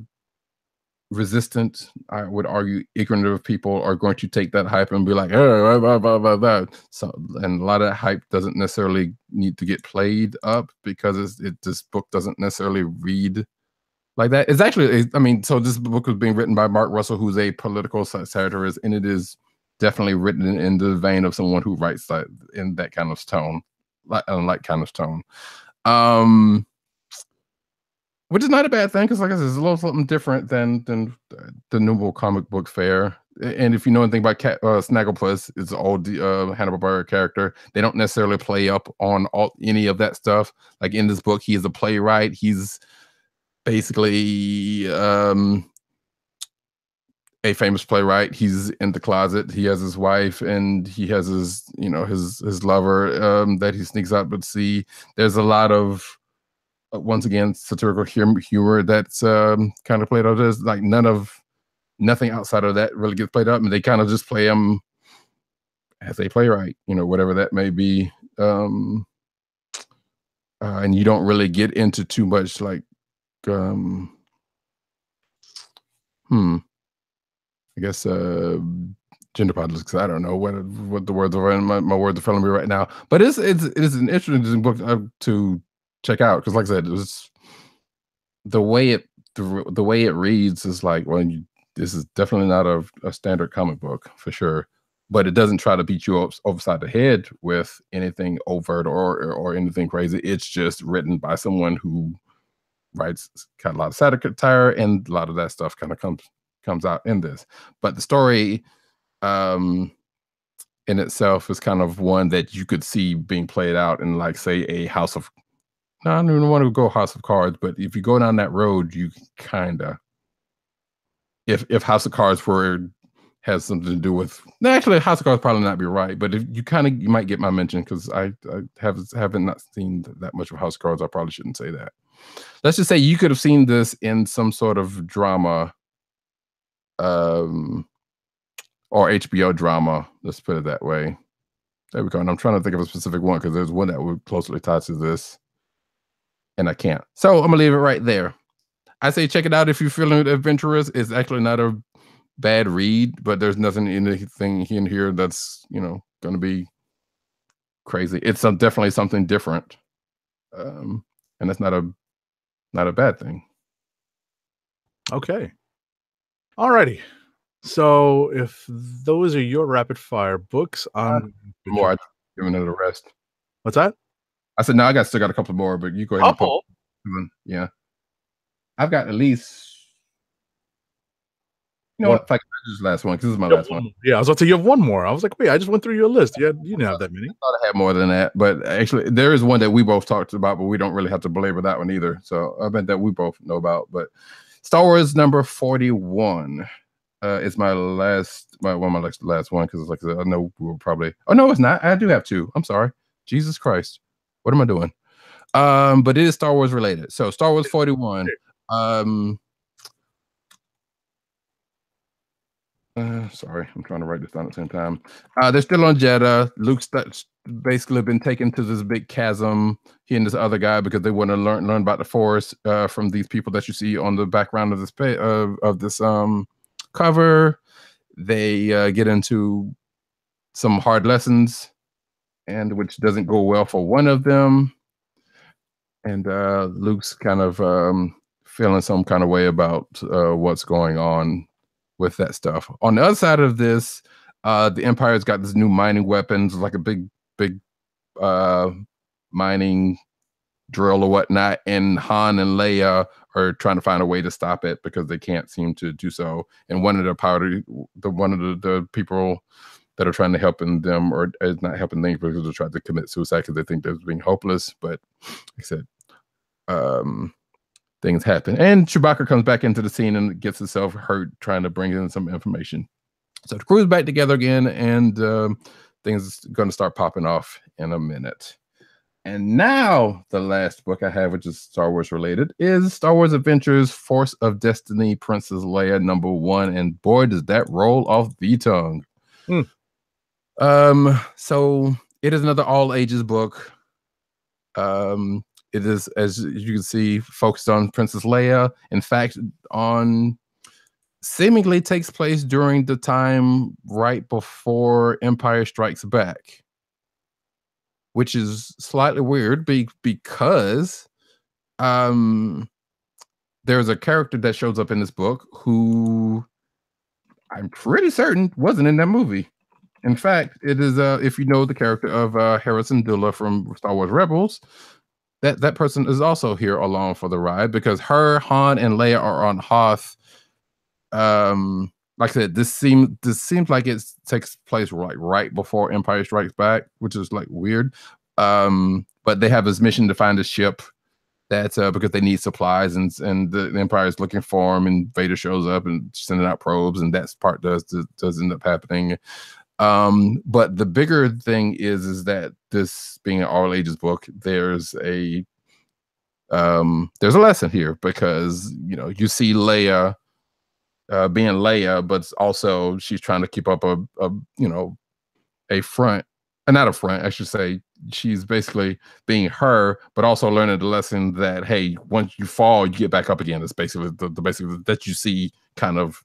resistant, I would argue, ignorant of people are going to take that hype and be like, oh, blah, blah, blah, blah. So, and a lot of that hype doesn't necessarily need to get played up because this book doesn't necessarily read like that. It's actually, I mean, so this book was being written by Mark Russell, who's a political satirist, and it is definitely written in the vein of someone who writes that in that kind of tone, like kind of tone. which is not a bad thing because, like I said, it's a little something different than the normal comic book fare. And if you know anything about Snagglepuss, it's an old Hanna-Barbera character. They don't necessarily play up on any of that stuff. Like in this book, he is a playwright. He's basically a famous playwright. He's in the closet. He has his wife and he has his, his lover that he sneaks out. But see, there's a lot of once again satirical humor that's kind of played out. There's like nothing outside of that really gets played up, and they kind of just play him as a playwright, whatever that may be. And you don't really get into too much like I guess gender politics. I don't know what the words are. My words are failing me right now. But it's an interesting book to check out because, like I said, it was the way it reads is like, well, this is definitely not a standard comic book for sure. But it doesn't try to beat you upside the head with anything overt or anything crazy. It's just written by someone who writes kind of a lot of satire, and a lot of that stuff kind of comes out in this. But the story in itself is kind of one that you could see being played out in, like, say, a House of... No, I don't even want to go House of Cards, but if you go down that road, you kind of... If House of Cards has something to do with... Actually, House of Cards probably not be right, but if you you might get my mention because I haven't not seen that much of House of Cards. I probably shouldn't say that. Let's just say you could have seen this in some sort of drama, or HBO drama. Let's put it that way. There we go. And I'm trying to think of a specific one because there's one that would closely tie to this, and I can't. So I'm gonna leave it right there. I say check it out if you're feeling adventurous. It's actually not a bad read, but there's anything in here that's going to be crazy. It's definitely something different, and that's not a bad thing.
Okay. Alrighty. So if those are your rapid fire books,
more, I've given it a rest.
What's that?
I said no. I still got a couple more, but you go ahead. Yeah, I've got at least. You know what? If I can do this last one, because this is my last one.
Yeah, I was about to say you have one more. I was like, wait, I just went through your list. Yeah, you didn't have that many.
I thought I had more than that, but actually, there is one that we both talked about, but we don't really have to belabor that one either. So I bet that we both know about. But Star Wars number 41 is my last one because, like I said, I know we will probably. Oh no, it's not. I do have two. I'm sorry. Jesus Christ, what am I doing? But it is Star Wars related. So Star Wars 41. Sorry, I'm trying to write this down at the same time. They're still on Jeddah. Luke's basically been taken to this big chasm, he and this other guy, because they want to learn about the Force from these people that you see on the background of this cover. They get into some hard lessons, and which doesn't go well for one of them. And Luke's kind of feeling some kind of way about what's going on with that stuff. On the other side of this, the Empire's got this new mining weapons, like a big mining drill or whatnot, and Han and Leia are trying to find a way to stop it because they can't seem to do so. And one of the people that are trying to help them, or is not helping them because they're trying to commit suicide because they think they're being hopeless. But like I said, things happen, and Chewbacca comes back into the scene and gets himself hurt trying to bring in some information. So the crew's back together again, and things are going to start popping off in a minute. And now the last book I have, which is Star Wars related, is Star Wars Adventures: Force of Destiny, Princess Leia #1, and boy, does that roll off the tongue. So it is another all ages book. It is, as you can see, focused on Princess Leia. In fact, seemingly takes place during the time right before Empire Strikes Back, which is slightly weird because there's a character that shows up in this book who I'm pretty certain wasn't in that movie. In fact, it is if you know the character of Harrison Dula from Star Wars Rebels, that person is also here along for the ride because her, Han, and Leia are on Hoth. Like I said, this seems like it takes place like right before Empire Strikes Back, which is like weird. But they have this mission to find a ship that's because they need supplies, and the Empire is looking for them, and Vader shows up and sending out probes, and that part does end up happening. But the bigger thing is that this being an all ages book, there's a lesson here because you see Leia being Leia, but also she's trying to keep up a front, not a front, I should say. She's basically being her, but also learning the lesson that hey, once you fall, you get back up again. It's basically the basically that you see kind of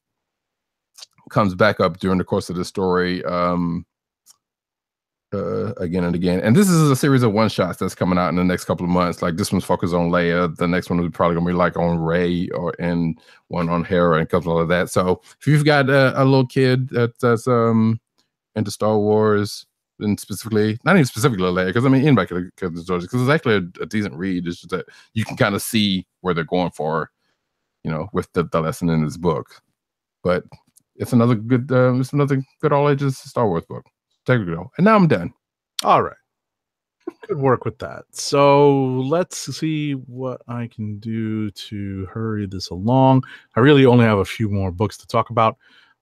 comes back up during the course of the story again and again. And this is a series of one shots that's coming out in the next couple of months. Like this one's focused on Leia. The next one is probably gonna be like on Rey and one on Hera and a couple of that. So if you've got a little kid that's into Star Wars, and specifically, not even specifically Leia, because I mean anybody could because it's actually a decent read. It's just that you can kind of see where they're going for, with the lesson in this book. But it's another good all ages Star Wars book. Take it go. And now I'm done.
All right. Good work with that. So let's see what I can do to hurry this along. I really only have a few more books to talk about.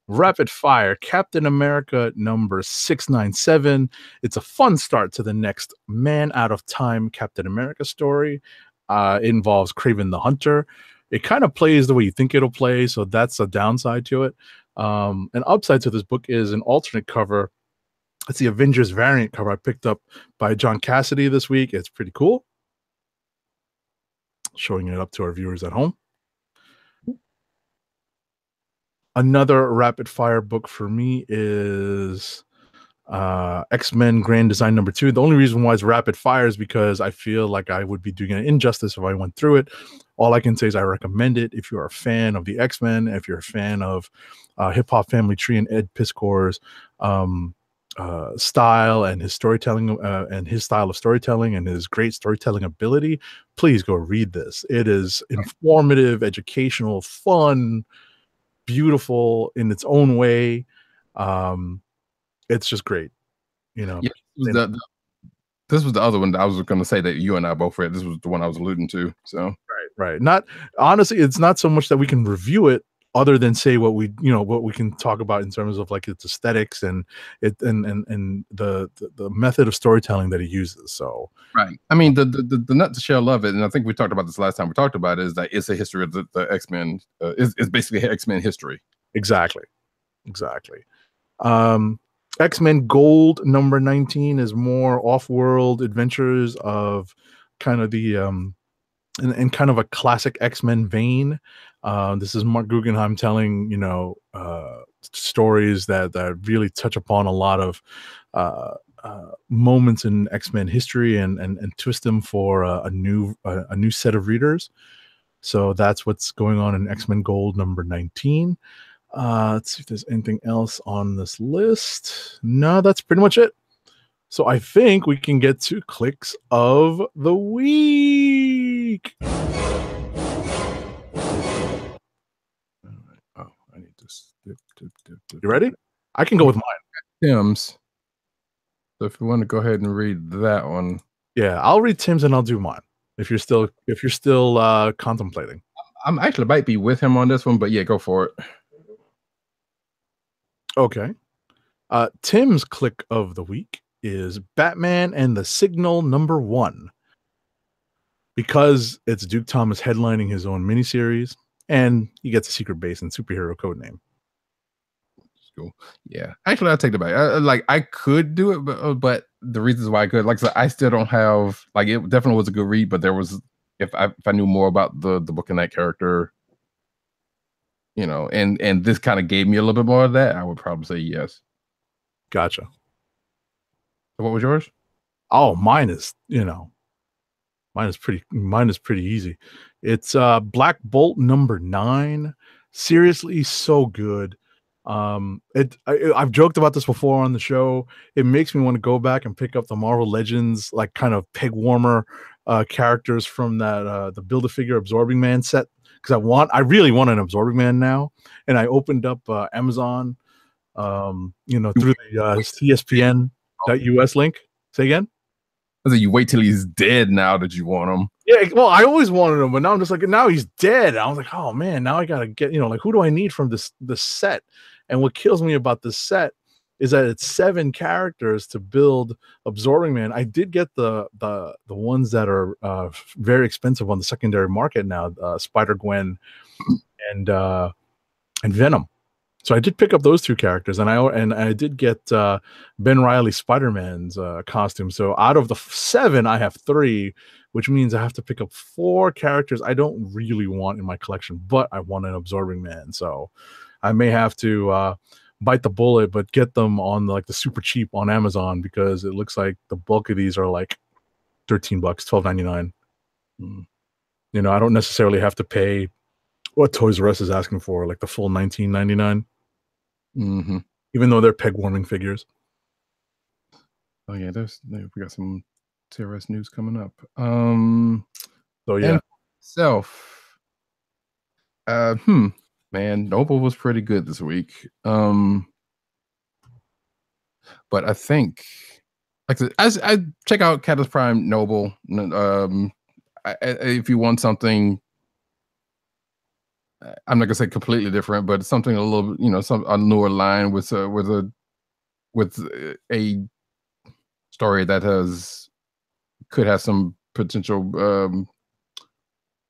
Rapid Fire, Captain America number 697. It's a fun start to the next Man Out of Time Captain America story. It involves Kraven the Hunter. It kind of plays the way you think it'll play, so that's a downside to it. An upside to this book is an alternate cover. It's the Avengers variant cover I picked up by John Cassidy this week. It's pretty cool. Showing it up to our viewers at home. Another rapid fire book for me is X-Men Grand Design number 2. The only reason why it's rapid fire is because I feel like I would be doing an injustice if I went through it. All I can say is I recommend it if you're a fan of the X-Men, if you're a fan of Hip Hop Family Tree and Ed Piscor's style and his storytelling and his style of storytelling and his great storytelling ability. Please go read this. It is informative, educational, fun, beautiful in its own way. It's just great,
Yeah, this was the other one that I was going to say that you and I both read. This was the one I was alluding to. So
right. Not honestly, it's not so much that we can review it, other than say what we can talk about in terms of like its aesthetics and it and the method of storytelling that he uses. So
right. I mean the nutshell of it, and I think we talked about this last time we talked about it, is that it's a history of the X-Men. It's basically X-Men history.
Exactly. X-Men Gold number 19 is more off-world adventures of kind of the in kind of a classic X-Men vein. This is Mark Guggenheim telling stories that really touch upon a lot of moments in X-Men history and twist them for a new set of readers. So that's what's going on in X-Men Gold number 19. Let's see if there's anything else on this list. No, that's pretty much it. So I think we can get to clicks of the week.
Oh, I need to skip.
You ready? I can go with mine.
Tim's. So if you want to go ahead and read that one.
Yeah, I'll read Tim's and I'll do mine. If you're still contemplating.
I'm actually might be with him on this one, but yeah, go for it.
Okay. Tim's click of the week is Batman and the Signal number 1. Because it's Duke Thomas headlining his own miniseries, and he gets a secret base and superhero code name.
Cool. Yeah, actually, I'll take it back. I could do it, but the reasons why I could, like I said, I still don't have. Like, it definitely was a good read, but there was, if I knew more about the book and that character, and this kind of gave me a little bit more of that, I would probably say yes.
Gotcha.
So what was yours?
Oh, mine is pretty easy. It's Black Bolt number 9. Seriously, so good. I've joked about this before on the show. It makes me want to go back and pick up the Marvel Legends, like kind of peg warmer characters from that the Build-A-Figure Absorbing Man set, because I really want an Absorbing Man now, and I opened up Amazon, through the CSPN.us link. Say again.
I said you wait till he's dead now that you want him.
Yeah, well, I always wanted him, but now I'm just like, now he's dead. I was like, oh man, now I gotta get, like, who do I need from this set? And what kills me about this set is that it's 7 characters to build Absorbing Man. I did get the ones that are very expensive on the secondary market now, Spider-Gwen and Venom. So I did pick up those 2 characters, and I did get Ben Reilly Spider-Man's costume. So out of the 7, I have 3, which means I have to pick up 4 characters I don't really want in my collection, but I want an Absorbing Man. So I may have to bite the bullet, but get them on the super cheap on Amazon, because it looks like the bulk of these are like $13, $12.99. I don't necessarily have to pay what Toys R Us is asking for, like the full $19.99.
Mm-hmm.
Even though they're peg warming figures.
Oh yeah, we got some TRS news coming up.
So yeah,
man, Noble was pretty good this week. But I think, like I check out Catalyst Prime Noble. If you want something, I'm not gonna say completely different, but something a little, a newer line with a story that could have some potential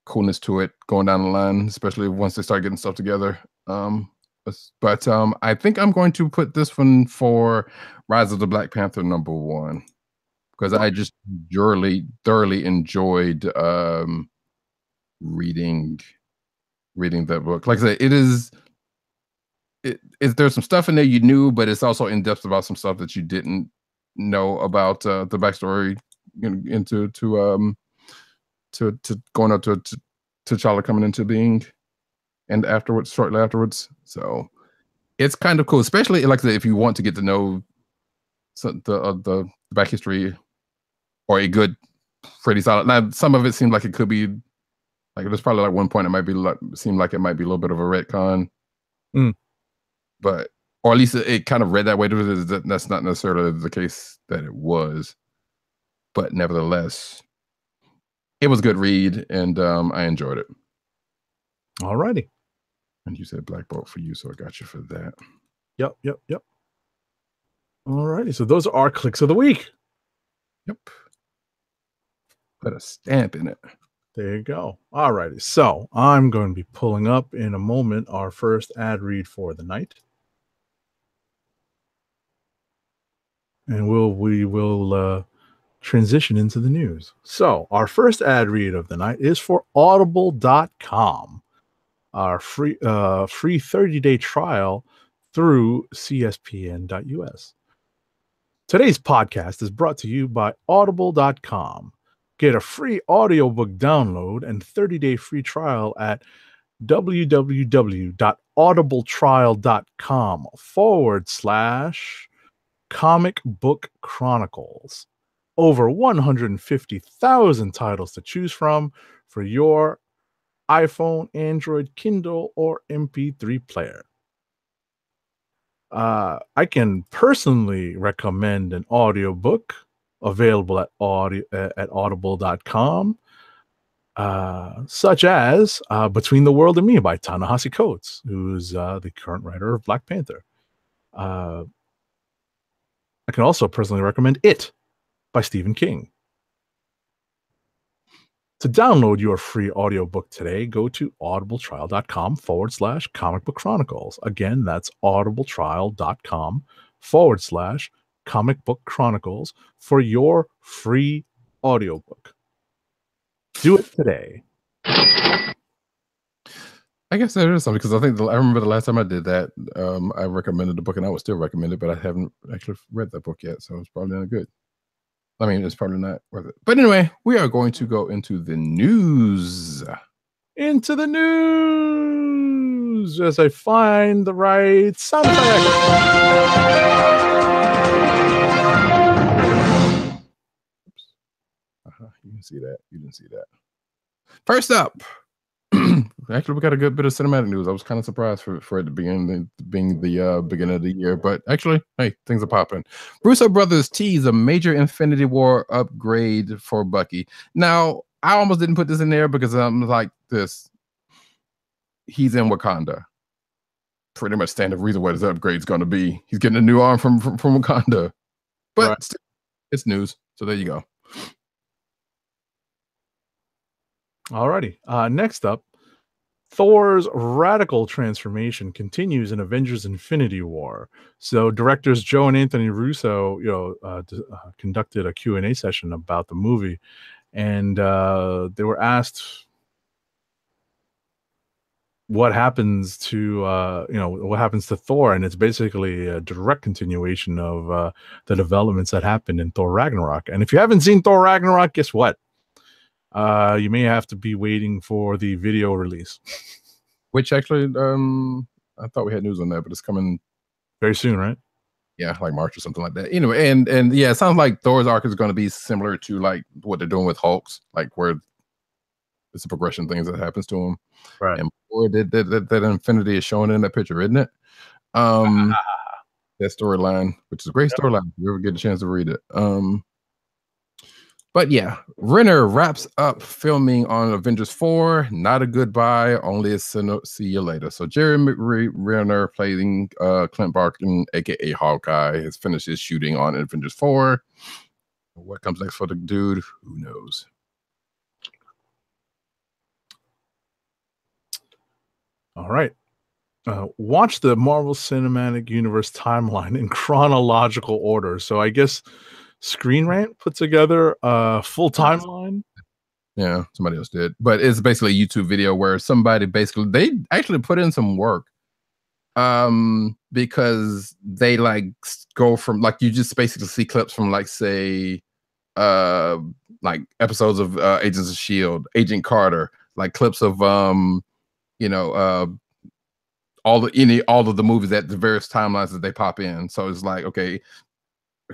coolness to it going down the line, especially once they start getting stuff together. But I think I'm going to put this one for Rise of the Black Panther #1, because I just thoroughly enjoyed reading that book. Like I said, there's some stuff in there you knew, but it's also in depth about some stuff that you didn't know about the backstory into going up to T'Challa coming into being, and shortly afterwards. So it's kind of cool, especially like I said, if you want to get to know the back history, or a good, pretty solid. Now, some of it seemed like it could be. Like there's probably one point it might be seem like it might be a little bit of a retcon, but or at least it kind of read that way. That's not necessarily the case that it was, but nevertheless, it was a good read, and I enjoyed it.
Alrighty.
And you said Black Bolt for you, so I got you for that.
Yep. Alrighty, so those are our clicks of the week.
Yep. Put a stamp in it.
There you go. All righty. So I'm going to be pulling up in a moment our first ad read for the night. And we will transition into the news. So our first ad read of the night is for audible.com, our free 30-day trial through CSPN.us. Today's podcast is brought to you by audible.com. Get a free audiobook download and 30-day free trial at www.audibletrial.com/Comic Book Chronicles. Over 150,000 titles to choose from for your iPhone, Android, Kindle, or MP3 player. I can personally recommend an audiobook available at audible.com, such as Between the World and Me by Ta-Nehisi Coates, who's the current writer of Black Panther. I can also personally recommend It by Stephen King. To download your free audiobook today, go to audibletrial.com/Comic Book Chronicles. Again, that's audibletrial.com/Comic Book Chronicles for your free audiobook. Do it today.
I guess there is something, because I remember the last time I did that, I recommended the book, and I would still recommend it, but I haven't actually read that book yet, so it's probably not good. I mean, it's probably not worth it. But anyway, we are going to go into the news.
Into the news as I find the right sound effect.
You can see that. You didn't see that. First up, actually, we got a good bit of cinematic news. I was kind of surprised for it to being the beginning of the year, but actually, hey, things are popping. Russo brothers tease a major Infinity War upgrade for Bucky. Now, I almost didn't put this in there because I'm like this. He's in Wakanda. Pretty much standard reason what his upgrade's going to be. He's getting a new arm from Wakanda, but
Right.
still, it's news. So there you go.
Alrighty. Next up, Thor's radical transformation continues in Avengers: Infinity War. So directors Joe and Anthony Russo, conducted a Q&A session about the movie, and they were asked what happens to Thor, and it's basically a direct continuation of the developments that happened in Thor Ragnarok. And if you haven't seen Thor Ragnarok, guess what? You may have to be waiting for the video release.
Which actually, I thought we had news on that, but it's coming
very soon, right?
Yeah, like March or something like that. Anyway, and yeah, it sounds like Thor's arc is going to be similar to like what they're doing with Hulk's, like where it's a progression things that happens to him.
Right.
And boy, that Infinity is showing in that picture, isn't it? That storyline, which is a great storyline. If you ever get a chance to read it. But yeah, Renner wraps up filming on Avengers 4. Not a goodbye, only a see you later. So Jeremy Renner playing Clint Barton, aka Hawkeye, has finished his shooting on Avengers 4. What comes next for the dude? Who knows?
All right. Watch the Marvel Cinematic Universe timeline in chronological order. So I guess Screen Rant put together a full timeline.
Yeah, somebody else did. But it's basically a YouTube video where somebody they actually put in some work. Because they like go from like you just basically see clips from like say like episodes of Agents of S.H.I.E.L.D., Agent Carter, like clips of all of the movies at the various timelines that they pop in. So it's like, okay,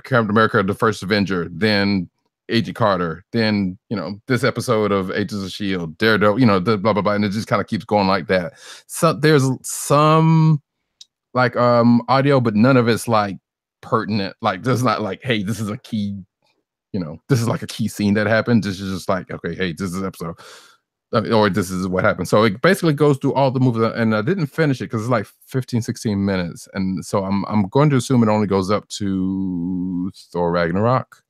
Captain America, the first Avenger, then Agent Carter, then this episode of Agents of S.H.I.E.L.D., Daredevil, the blah blah blah, and it just kind of keeps going like that. So there's some like audio, but none of it's like pertinent. Like there's not like, hey, this is a key, this is like a key scene that happened. This is just like, okay, hey, this is an episode. Or this is what happened. So it basically goes through all the movies, and I didn't finish it because it's like 15, 16 minutes. And so I'm going to assume it only goes up to Thor Ragnarok.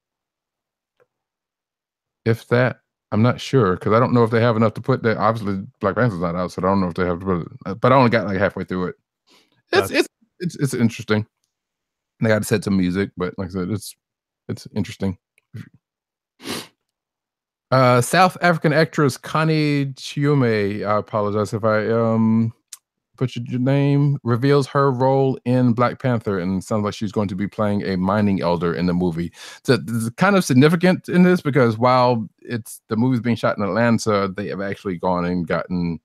If that, I'm not sure, because I don't know if they have enough to put there. Obviously, Black Panther's not out, so I don't know if they have to put it. But I only got like halfway through it. It's interesting. They got to set some music, but like I said, it's interesting. South African actress Connie Chiume, I apologize if I butchered your name, reveals her role in Black Panther, and sounds like she's going to be playing a mining elder in the movie. So it's kind of significant in this because while it's the movie's being shot in Atlanta, they have actually gone and gotten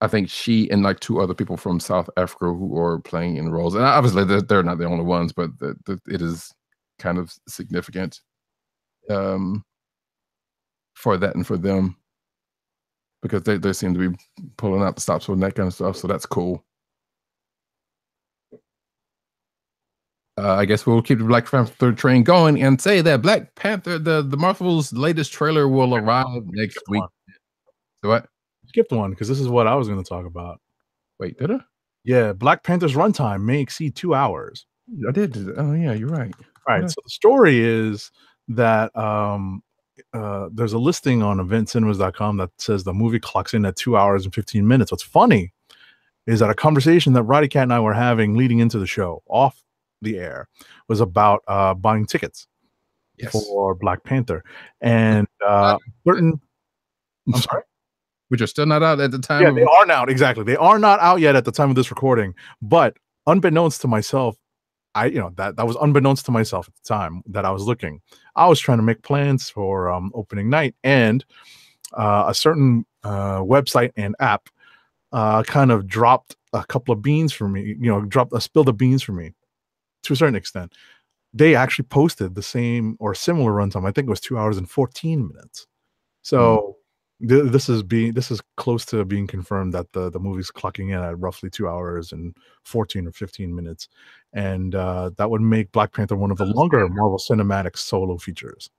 I think she and like 2 other people from South Africa who are playing in roles, and obviously they're not the only ones, but it is kind of significant for that and for them, because they seem to be pulling out the stops and that kind of stuff. So that's cool. I guess we'll keep the Black Panther train going and say that Black Panther, the Marvel's latest trailer, will arrive next week. So what?
Skipped one because this is what I was going to talk about.
Wait, did I?
Yeah, Black Panther's runtime may exceed 2 hours.
I did. Oh yeah, you're right.
All right. So the story is that there's a listing on eventcinemas.com that says the movie clocks in at 2 hours and 15 minutes. What's funny is that a conversation that Roddy Cat and I were having leading into the show off the air was about buying tickets for Black Panther, and certain. I'm sorry.
Which are still not out at the time.
Yeah, they are now. Exactly. They are not out yet at the time of this recording. But unbeknownst to myself, that was unbeknownst to myself at the time that I was looking. I was trying to make plans for opening night, and a certain website and app kind of dropped a couple of beans for me. Spilled the beans for me to a certain extent. they actually posted the same or similar runtime. I think it was 2 hours and 14 minutes. So this is close to being confirmed that the movie's clocking in at roughly 2 hours and 14 or 15 minutes, and that would make Black Panther one of the longer Marvel Cinematic solo features.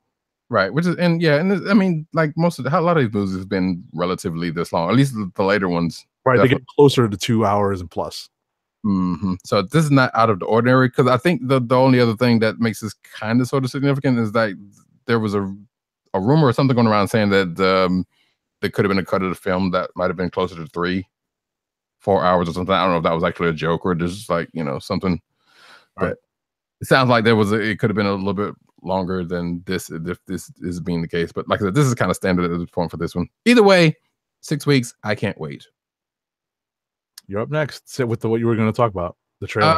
Right, which is I mean, like most of a lot of these movies have been relatively this long, at least the later ones.
Right, they get closer to 2 hours and plus.
So this is not out of the ordinary, because I think the only other thing that makes this kind of sort of significant is that there was a rumor or something going around saying that there could have been a cut of the film that might have been closer to 3-4 hours or something. I don't know if that was actually a joke or just like, something.
Right.
But it sounds like it could have been a little bit longer than this if this is being the case. But like I said, this is kind of standard at this point for this one. Either way, 6 weeks. I can't wait.
You're up next. Sit with what you were going to talk about, the trailer.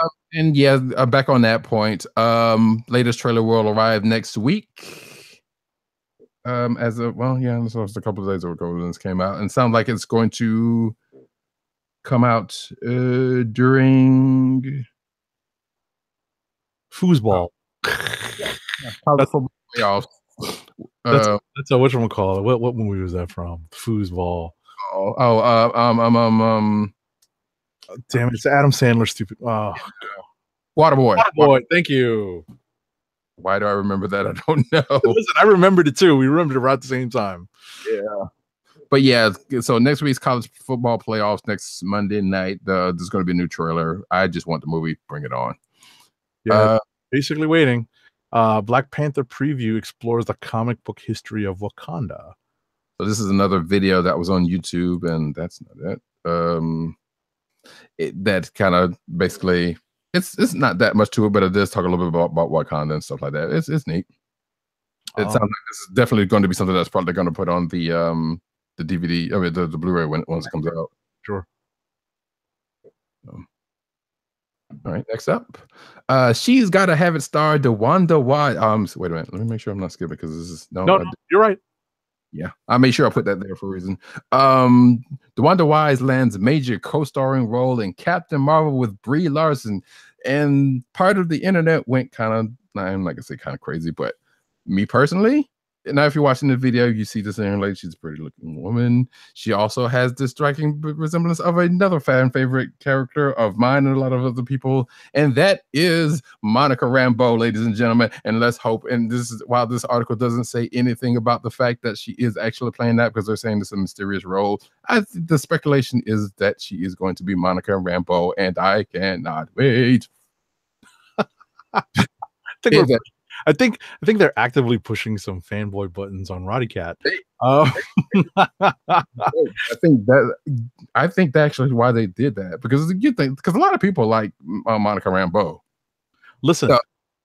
Back on that point. Latest trailer will arrive next week. This was a couple of days ago when this came out, and sounds like it's going to come out during
foosball.
That's football playoffs.
That's a whatchamacallit. What movie was that from? Foosball. Damn it! It's Adam Sandler. Stupid. Oh,
Waterboy.
Thank you.
Why do I remember that? I don't know.
Listen, I remembered it too. We remembered it right at the same time.
Yeah. But yeah, so next week's college football playoffs next Monday night. There's going to be a new trailer. I just want the movie. Bring it on.
Yeah, basically waiting. Black Panther preview explores the comic book history of Wakanda.
So this is another video that was on YouTube, and that's not it. That kind of basically, it's not that much to it, but it does talk a little bit about Wakanda and stuff like that. It's neat. It sounds like this is definitely going to be something that's probably going to put on the DVD, I mean the Blu-ray once it comes out.
Sure.
All right, next up, She's Gotta Have It star DeWanda Wise. Wait a minute, let me make sure I'm not skipping because this is
no, you're right.
Yeah, I made sure I put that there for a reason. DeWanda Wise lands major co-starring role in Captain Marvel with Brie Larson, and part of the internet went kind of, I'm not gonna say kind of crazy, but me personally, now if you're watching the video, you see this young lady. She's a pretty looking woman. She also has this striking resemblance of another fan favorite character of mine and a lot of other people, and that is Monica Rambeau, ladies and gentlemen. And let's hope, and this is while this article doesn't say anything about the fact that she is actually playing that, because they're saying it's a mysterious role. The speculation is that she is going to be Monica Rambeau, and I cannot wait.
I think they're actively pushing some fanboy buttons on Roddy Cat.
I think that's actually why they did that, because it's a good thing, because a lot of people like Monica Rambeau.
Listen,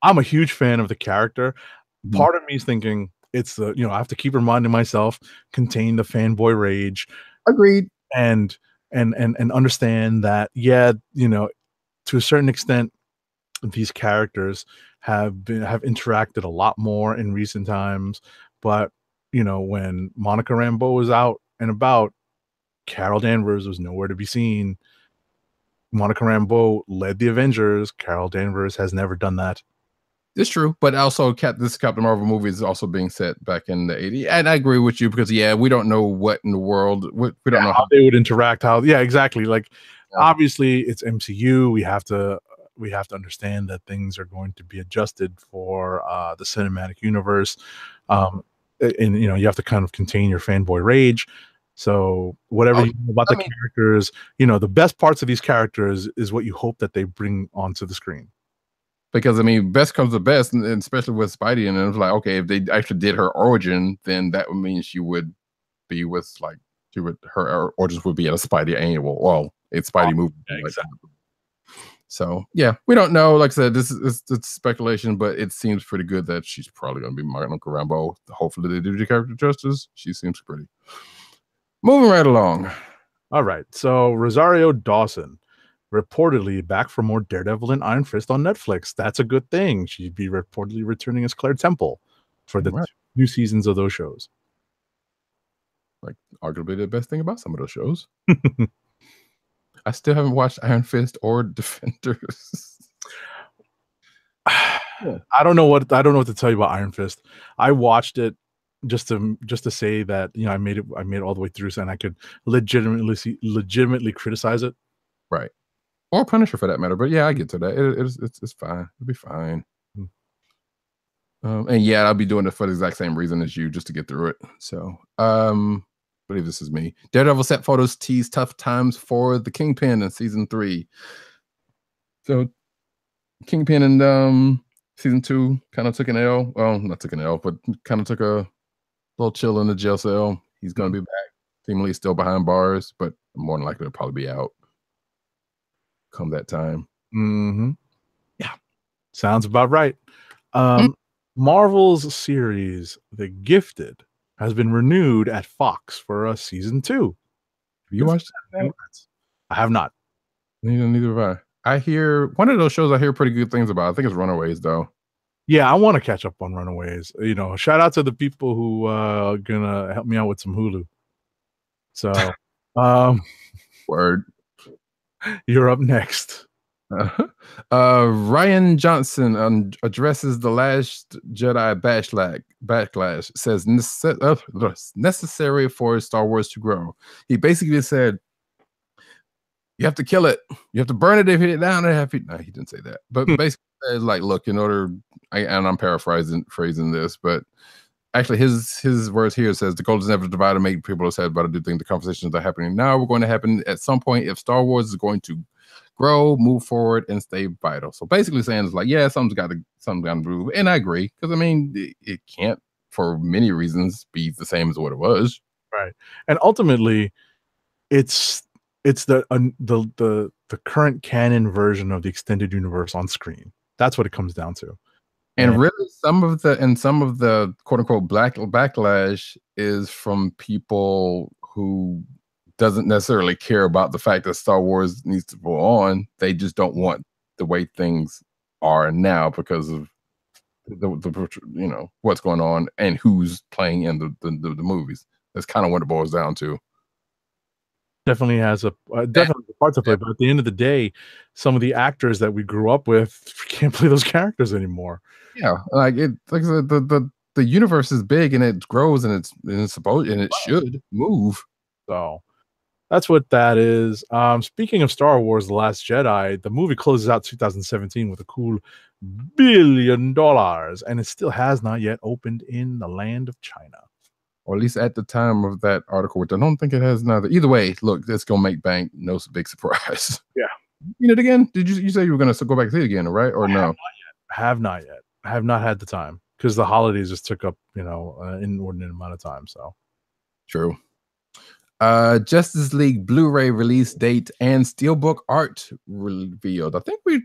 I'm a huge fan of the character. Part of me is thinking it's I have to keep reminding myself, contain the fanboy rage.
Agreed.
And understand that, to a certain extent, these characters have interacted a lot more in recent times, but when Monica Rambeau was out and about, Carol Danvers was nowhere to be seen. Monica Rambeau led the Avengers. Carol Danvers has never done that.
It's true, but also this Captain Marvel movie is also being set back in the 80s, and I agree with you, because we don't know what in the world, we don't know
how they would interact. Exactly. Obviously it's MCU. We have to understand that things are going to be adjusted for the cinematic universe, and you have to kind of contain your fanboy rage. So whatever you know about the characters, the best parts of these characters is what you hope that they bring onto the screen.
Because best comes to best, and especially with Spidey, and it's like, okay, if they actually did her origin, then that would mean she would be with her origins would be at a Spidey annual, well, it's Spidey movie.
Yeah, exactly.
So yeah, we don't know. Like I said, it's speculation, but it seems pretty good that she's probably going to be Monica Rambeau. Hopefully, they do the character justice. She seems pretty. Moving right along.
All right, so Rosario Dawson reportedly back for more Daredevil and Iron Fist on Netflix. That's a good thing. She'd be reportedly returning as Claire Temple for the new seasons of those shows.
Like arguably the best thing about some of those shows. I still haven't watched Iron Fist or Defenders. Yeah.
I don't know what to tell you about Iron Fist. I watched it just to say that I made it all the way through, so and I could legitimately criticize it.
Right. Or Punisher for that matter. But yeah, I get to that. It's fine. It'll be fine. And yeah, I'll be doing it for the exact same reason as you, just to get through it. So, I believe this is me. Daredevil set photos tease tough times for the Kingpin in season 3. So, Kingpin in season 2 kind of took an L. Well, not took an L, but kind of took a little chill in the jail cell. He's going to be back. Seemingly still behind bars, but more than likely to probably be out come that time.
Yeah, sounds about right. Marvel's series The Gifted has been renewed at Fox for a season 2.
Have you watched that?
I have not.
Neither have I. I hear one of those shows I hear pretty good things about. I think it's Runaways, though.
Yeah, I want to catch up on Runaways. Shout out to the people who are gonna help me out with some Hulu. So,
Word.
You're up next.
Ryan Johnson addresses the Last Jedi backlash. Says necessary for Star Wars to grow. He basically said, "You have to kill it. You have to burn it if you hit it down." No, he didn't say that, but basically says, like, look, in order, and I'm phrasing this, but actually his words here says the goal is never to divide and make people upset, but I do think the conversations that are happening now are going to happen at some point if Star Wars is going to grow, move forward, and stay vital. So basically saying it's like, yeah, something's got to move, and I agree, because I mean it can't, for many reasons, be the same as what it was.
Right, and ultimately, it's the current canon version of the extended universe on screen. That's what it comes down to.
And really, some of the quote unquote backlash is from people who doesn't necessarily care about the fact that Star Wars needs to go on. They just don't want the way things are now because of the what's going on and who's playing in the movies. That's kind of what it boils down to.
Definitely has definitely a part to play, but at the end of the day, some of the actors that we grew up with can't play those characters anymore.
Yeah, like the universe is big and it grows and it's supposed and it should move.
So that's what that is. Speaking of Star Wars: The Last Jedi, the movie closes out 2017 with a cool $1 billion, and it still has not yet opened in the land of China.
Or at least at the time of that article, which I don't think it has neither. Either way, look, it's gonna make bank. No big surprise.
Yeah.
You know it again? Did you say you were gonna go back to see it again, right? Or no?
Have not yet. I have not had the time because the holidays just took up, an inordinate amount of time. So
true. Justice League Blu-ray release date and steelbook art revealed. I think we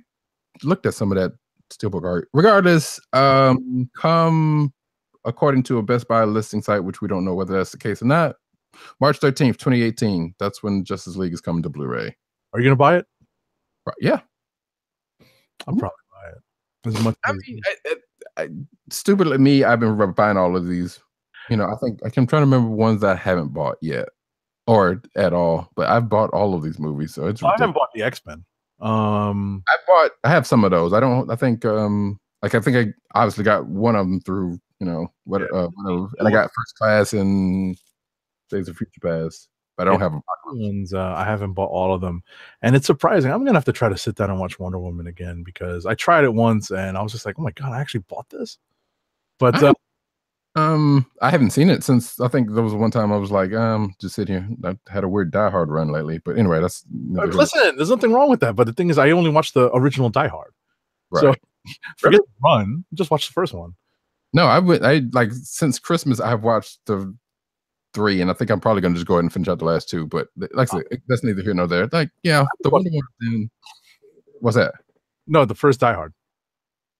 looked at some of that steelbook art. Regardless, come according to a Best Buy listing site, which we don't know whether that's the case or not, March 13th, 2018. That's when Justice League is coming to Blu-ray.
Are you gonna buy it?
Right, yeah.
I'll probably buy it. As much
I mean, stupidly me, I've been buying all of these. I think I'm trying to remember ones that I haven't bought yet or at all, but I've bought all of these movies, so it's ridiculous.
I haven't bought the X-Men.
I have some of those. I think I obviously got one of them through, and I got First Class and Days of Future Past. But I don't have
ones. I haven't bought all of them, and it's surprising. I'm gonna have to try to sit down and watch Wonder Woman again because I tried it once and I was just like, "Oh my god, I actually bought this." But
I haven't seen it since I think there was one time I was like, just sit here. I had a weird Die Hard run lately, but anyway, that's
listen. There's nothing wrong with that, but the thing is, I only watched the original Die Hard,
right.
So forget the run. Just watch the first one.
No, I like since Christmas I've watched the 3, and I think I'm probably going to just go ahead and finish out the last 2. But like I said, that's neither here nor there. Like, yeah, the Wonder Woman. What's that?
No, the first Die Hard.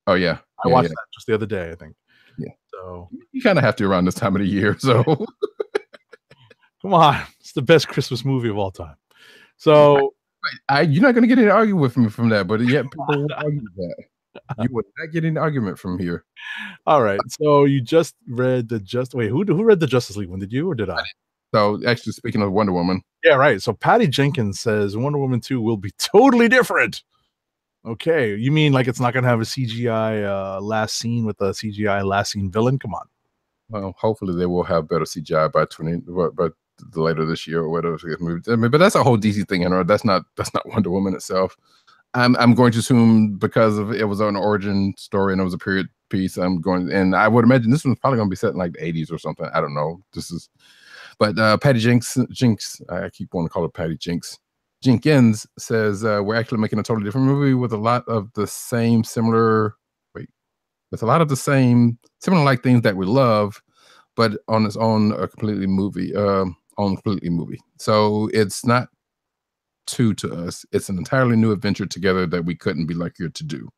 Oh yeah,
I watched that just the other day, I think.
Yeah.
So
you kind of have to around this time of the year. So
come on, it's the best Christmas movie of all time. So
you're not going to get any argument with me from that, but yet people will argue that. You would not get any argument from here.
All right. So you just read who read the Justice League one? Did you or did I?
So actually, speaking of Wonder Woman.
Yeah, right. So Patty Jenkins says Wonder Woman 2 will be totally different. Okay, you mean like it's not going to have a CGI last scene with a CGI last scene villain? Come on.
Well, hopefully they will have better CGI by later this year or whatever. I mean, but that's a whole DC thing, that's not Wonder Woman itself. I'm going to assume because of it was an origin story and it was a period piece. And I would imagine this one's probably going to be set in like the 80s or something. I don't know. But Patty Jinx, I keep wanting to call her Patty Jinx. Jenkins says we're actually making a totally different movie with a lot of the same similar like things that we love, but on its own completely movie. So it's not two to us. It's an entirely new adventure together that we couldn't be luckier to do.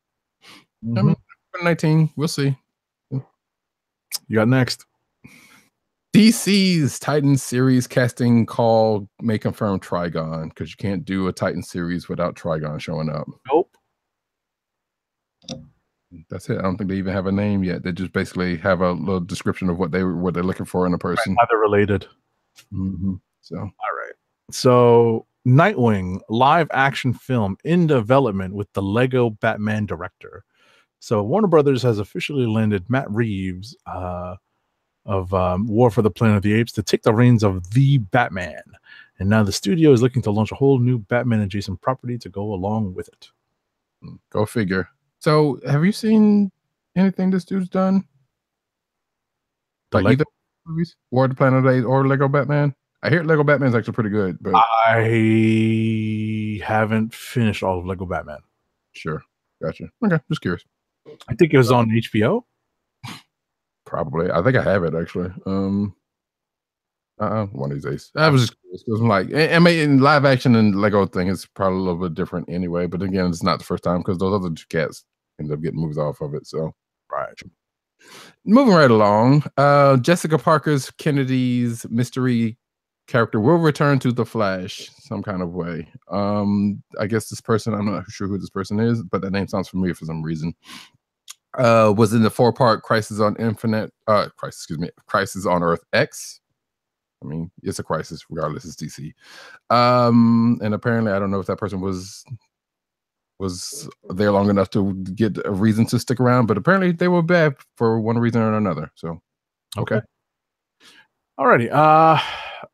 Mm-hmm.
I mean, 2019, we'll see.
You got next.
DC's Titan series casting call may confirm Trigon, because you can't do a Titan series without Trigon showing up.
Nope.
That's it. I don't think they even have a name yet. They just basically have a little description of what they're looking for in a person.
Right, they're related.
Mm-hmm. So,
all right. So, Nightwing live action film in development with the Lego Batman director. So, Warner Brothers has officially landed Matt Reeves of War for the Planet of the Apes to take the reins of the Batman. And now the studio is looking to launch a whole new Batman adjacent property to go along with it.
Go figure. So have you seen anything this dude's done? Like either movies, War of the Planet of the Apes or Lego Batman? I hear Lego Batman's actually pretty good, but
I haven't finished all of Lego Batman.
Sure. Gotcha. Okay, just curious.
I think it was on HBO.
Probably. I think I have it actually. One of these days. I was just curious because I'm like, I mean, in live action and Lego thing is probably a little bit different anyway. But again, it's not the first time because those other two cats end up getting movies off of it. So,
right.
Moving right along, Jessica Parker's Kennedy's mystery character will return to the Flash some kind of way. I guess this person, I'm not sure who this person is, but that name sounds familiar for some reason. Was in the 4-part Crisis on Earth X. I mean, it's a crisis regardless. It's DC. And apparently, I don't know if that person was there long enough to get a reason to stick around, but apparently they were bad for one reason or another. So, okay.
Alrighty.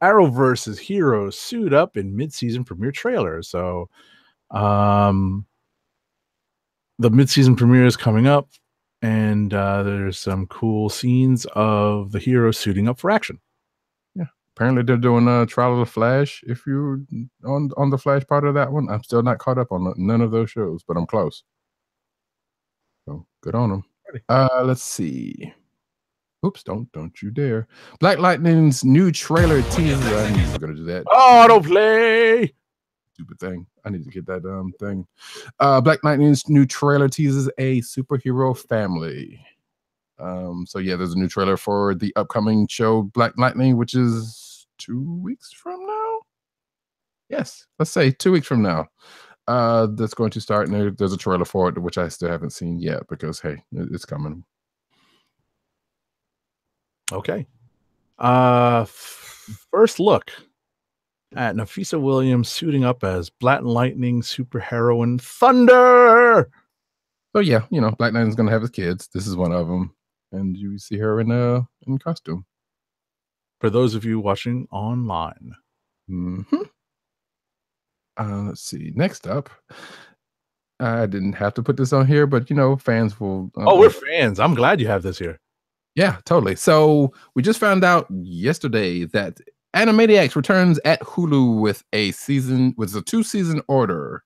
Arrowverse's heroes suit up in mid-season premiere trailer. So, the mid-season premiere is coming up, and there's some cool scenes of the heroes suiting up for action.
Yeah, apparently they're doing a Trial of the Flash. If you're on the Flash part of that one, I'm still not caught up on none of those shows, but I'm close. So good on them. Let's see. Oops! Don't you dare! Black Lightning's new trailer teaser. I knew you were gonna do that.
Autoplay.
Stupid thing. I need to get that thing. Black Lightning's new trailer teases a superhero family. So yeah, there's a new trailer for the upcoming show Black Lightning, which is 2 weeks from now. Yes, let's say 2 weeks from now. That's going to start, and there's a trailer for it, which I still haven't seen yet because hey, it's coming.
Okay. First look at Nafisa Williams suiting up as Black Lightning superheroine Thunder.
So yeah, Black Lightning's gonna have his kids. This is one of them, and you see her in costume.
For those of you watching online.
Mm-hmm. Let's see. Next up, I didn't have to put this on here, but fans will.
We're fans. I'm glad you have this here.
Yeah, totally. So we just found out yesterday that Animaniacs returns at Hulu with a 2-season order.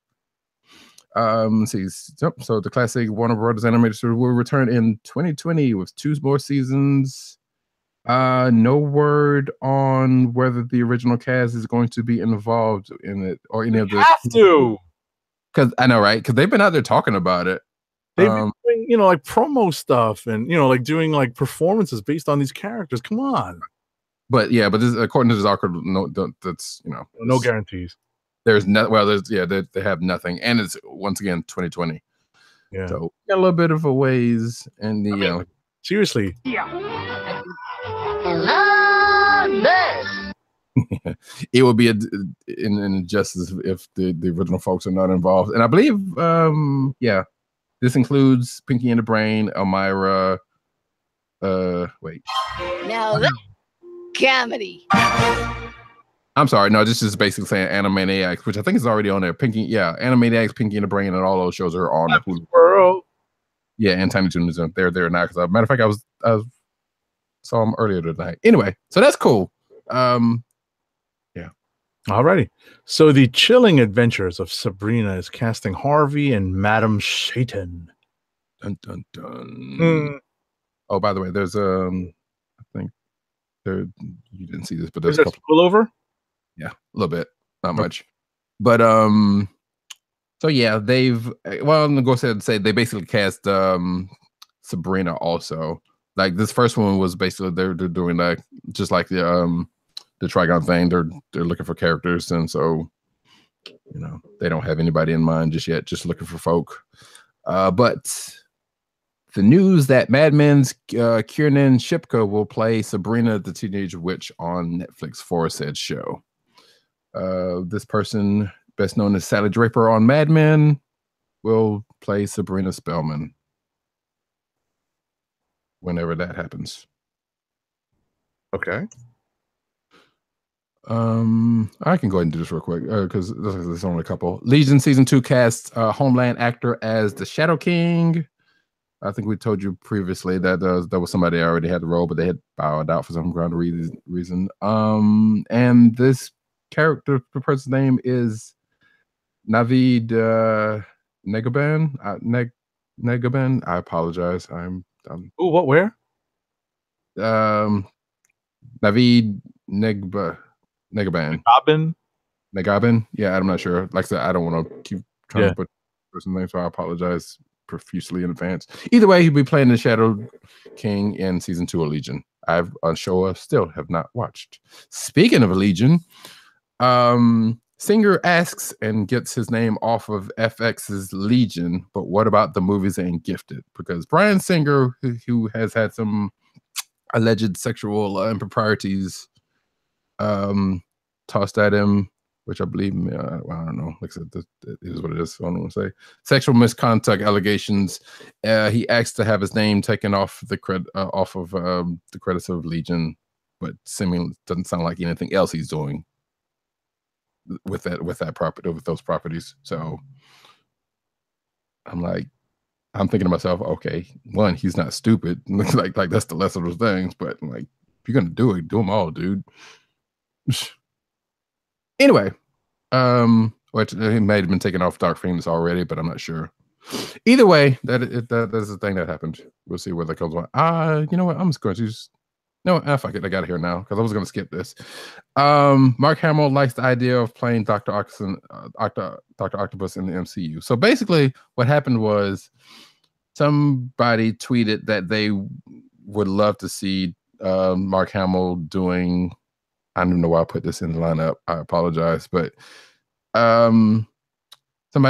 Let's see. So the classic Warner Brothers animated series will return in 2020 with 2 more seasons. No word on whether the original cast is going to be involved in it or any of the.
Have to,
because I know, right? Because they've been out there talking about it.
They've been doing, like promo stuff and like doing like performances based on these characters. Come on.
But yeah, but this, according to this article, that's
no guarantees.
There's no. Well, they have nothing, and it's once again 2020.
Yeah.
So got a little bit of a ways, and
seriously.
Hello, nurse.
It would be an injustice if the original folks are not involved. And I believe, yeah, this includes Pinky and the Brain, Elmira. Wait.
Now that's comedy.
I'm sorry. No, this is basically saying Animaniacs, which I think is already on there. Animaniacs, Pinky and the Brain, and all those shows are on Hulu.
World. Yeah,
and Tiny Toons is there now. Because matter of fact, I saw them earlier tonight. Anyway, so that's cool. Yeah.
Alrighty. So the Chilling Adventures of Sabrina is casting Harvey and Madam Satan.
Dun dun dun. Oh, by the way, there's I think there you didn't see this, but there's
a couple spillover.
Yeah, a little bit, not much, but so yeah, I'm gonna go ahead and say they basically cast Sabrina also. Like this first one was basically they're doing like just like the Trigon thing. They're looking for characters, and so they don't have anybody in mind just yet. Just looking for folk. But the news that Mad Men's Kiernan Shipka will play Sabrina the Teenage Witch on Netflix for said show. This person, best known as Sally Draper on Mad Men, will play Sabrina Spellman whenever that happens.
Okay.
I can go ahead and do this real quick because there's only a couple. Legion season 2 casts Homeland actor as the Shadow King. I think we told you previously that there was somebody that already had the role, but they had bowed out for some ground reason. And this character, the person's name is Navid Negaban. Negaban. I apologize. I'm.
Oh, what? Where?
Navid Negaban. Negabin. Yeah, I'm not sure. Like I said, I don't want to keep trying to put the person's name, so I apologize profusely in advance. Either way, he'll be playing the Shadow King in season 2 of Legion. I've a show I still have not watched. Speaking of Legion, Singer asks and gets his name off of FX's Legion, but what about the movies and Gifted? Because Bryan Singer, who has had some alleged sexual improprieties tossed at him, which I believe, well, I don't know. Like I said, it is what it is. So I don't want to say sexual misconduct allegations. He asked to have his name taken off the credits of Legion, but seemingly doesn't sound like anything else he's doing with that property, with those properties. So I'm thinking to myself, okay, one, he's not stupid. like that's the lesser of those things. But like, if you're gonna do it, do them all, dude. Anyway, which he may have been taken off Dark Phoenix already, but I'm not sure. Either way, that's the thing that happened. We'll see where that comes on. You know what? I'm just going to fuck it. I got it here now because I was going to skip this. Mark Hamill likes the idea of playing Dr. Octopus in the MCU. So basically, what happened was somebody tweeted that they would love to see Mark Hamill doing. I don't even know why I put this in the lineup. I apologize, but somebody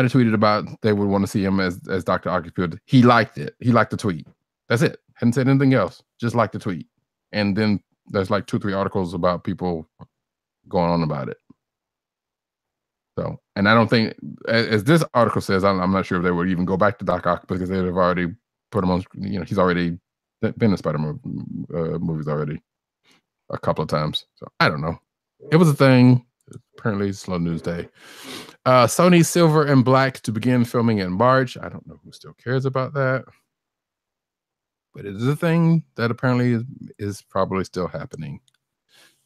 tweeted about they would want to see him as Dr. Octopus. He liked it. He liked the tweet. That's it. Hadn't said anything else. Just liked the tweet. And then there's like 2-3 articles about people going on about it. So, and I don't think, as this article says, I'm not sure if they would even go back to Doc Ock because they'd have already put him on. He's already been in Spider-Man movies already a couple of times. So I don't know. It was a thing. Apparently, slow news day. Sony Silver and Black to begin filming in March. I don't know who still cares about that, but it is a thing that apparently is probably still happening.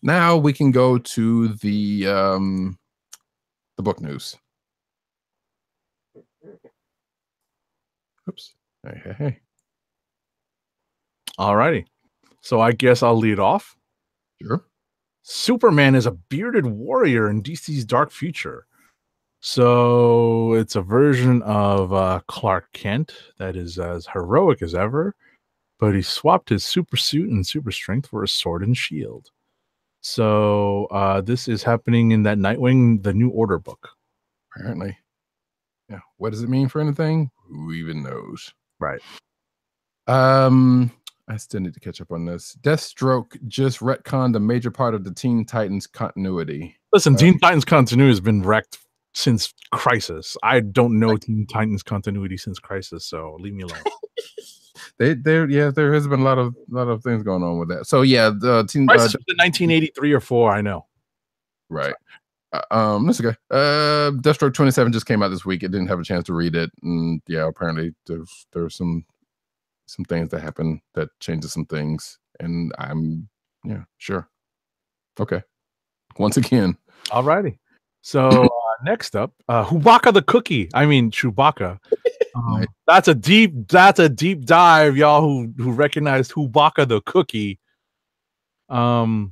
Now we can go to the book news. Oops. Hey.
All righty. So I guess I'll lead off.
Sure.
Superman is a bearded warrior in DC's Dark Future. So it's a version of Clark Kent that is as heroic as ever, but he swapped his super suit and super strength for a sword and shield. So this is happening in that Nightwing, the New Order book.
Apparently. Yeah. What does it mean for anything? Who even knows?
Right.
I still need to catch up on this. Deathstroke just retconned a major part of the Teen Titans continuity.
Listen, Teen Titans continuity has been wrecked since Crisis. I don't know Teen Titans continuity since Crisis, so leave me alone.
There has been a lot of things going on with that. So yeah, the Teen
Crisis was in 1983 or 4. I know.
Right. That's okay. Deathstroke 27 just came out this week. I didn't have a chance to read it, and yeah, apparently there's some things that happen that changes some things, and I'm sure. Okay. Once again.
Alrighty. So next up, Chewbacca the Cookie. I mean Chewbacca.
Right.
That's a deep dive, y'all who recognize Chewbacca the Cookie. Chewbacca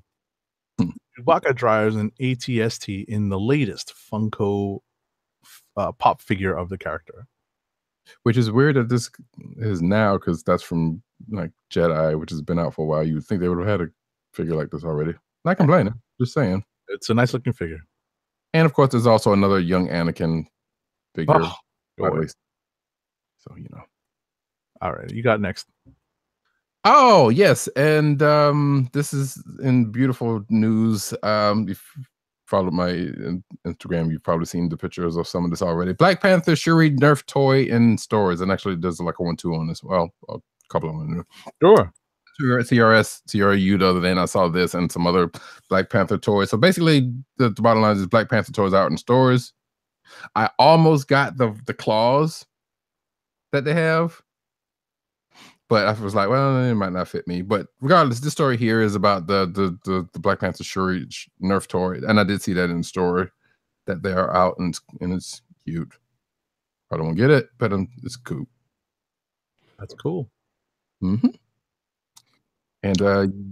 drives an ATST in the latest Funko pop figure of the character. Which is weird that this is now, because that's from like Jedi, which has been out for a while. You would think they would have had a figure like this already. Not complaining, just saying. It's a nice looking figure. And of course, there's also another young Anakin figure. So, All right, you got next. Oh, yes. And this is in beautiful news. If you followed my Instagram, you've probably seen the pictures of some of this already. Black Panther Shuri Nerf toy in stores. And actually, there's like a 1-2 on this. Well, a couple of them. Sure. CRU the other day, and I saw this and some other Black Panther toys. So basically, the bottom line is Black Panther toys out in stores. I almost got the claws that they have, but I was like, well, it might not fit me. But regardless, this story here is about the Black Panther Shuri Nerf toy, and I did see that in the store that they are out, and it's cute. I don't get it, but it's cool. That's cool. Mm-hmm. And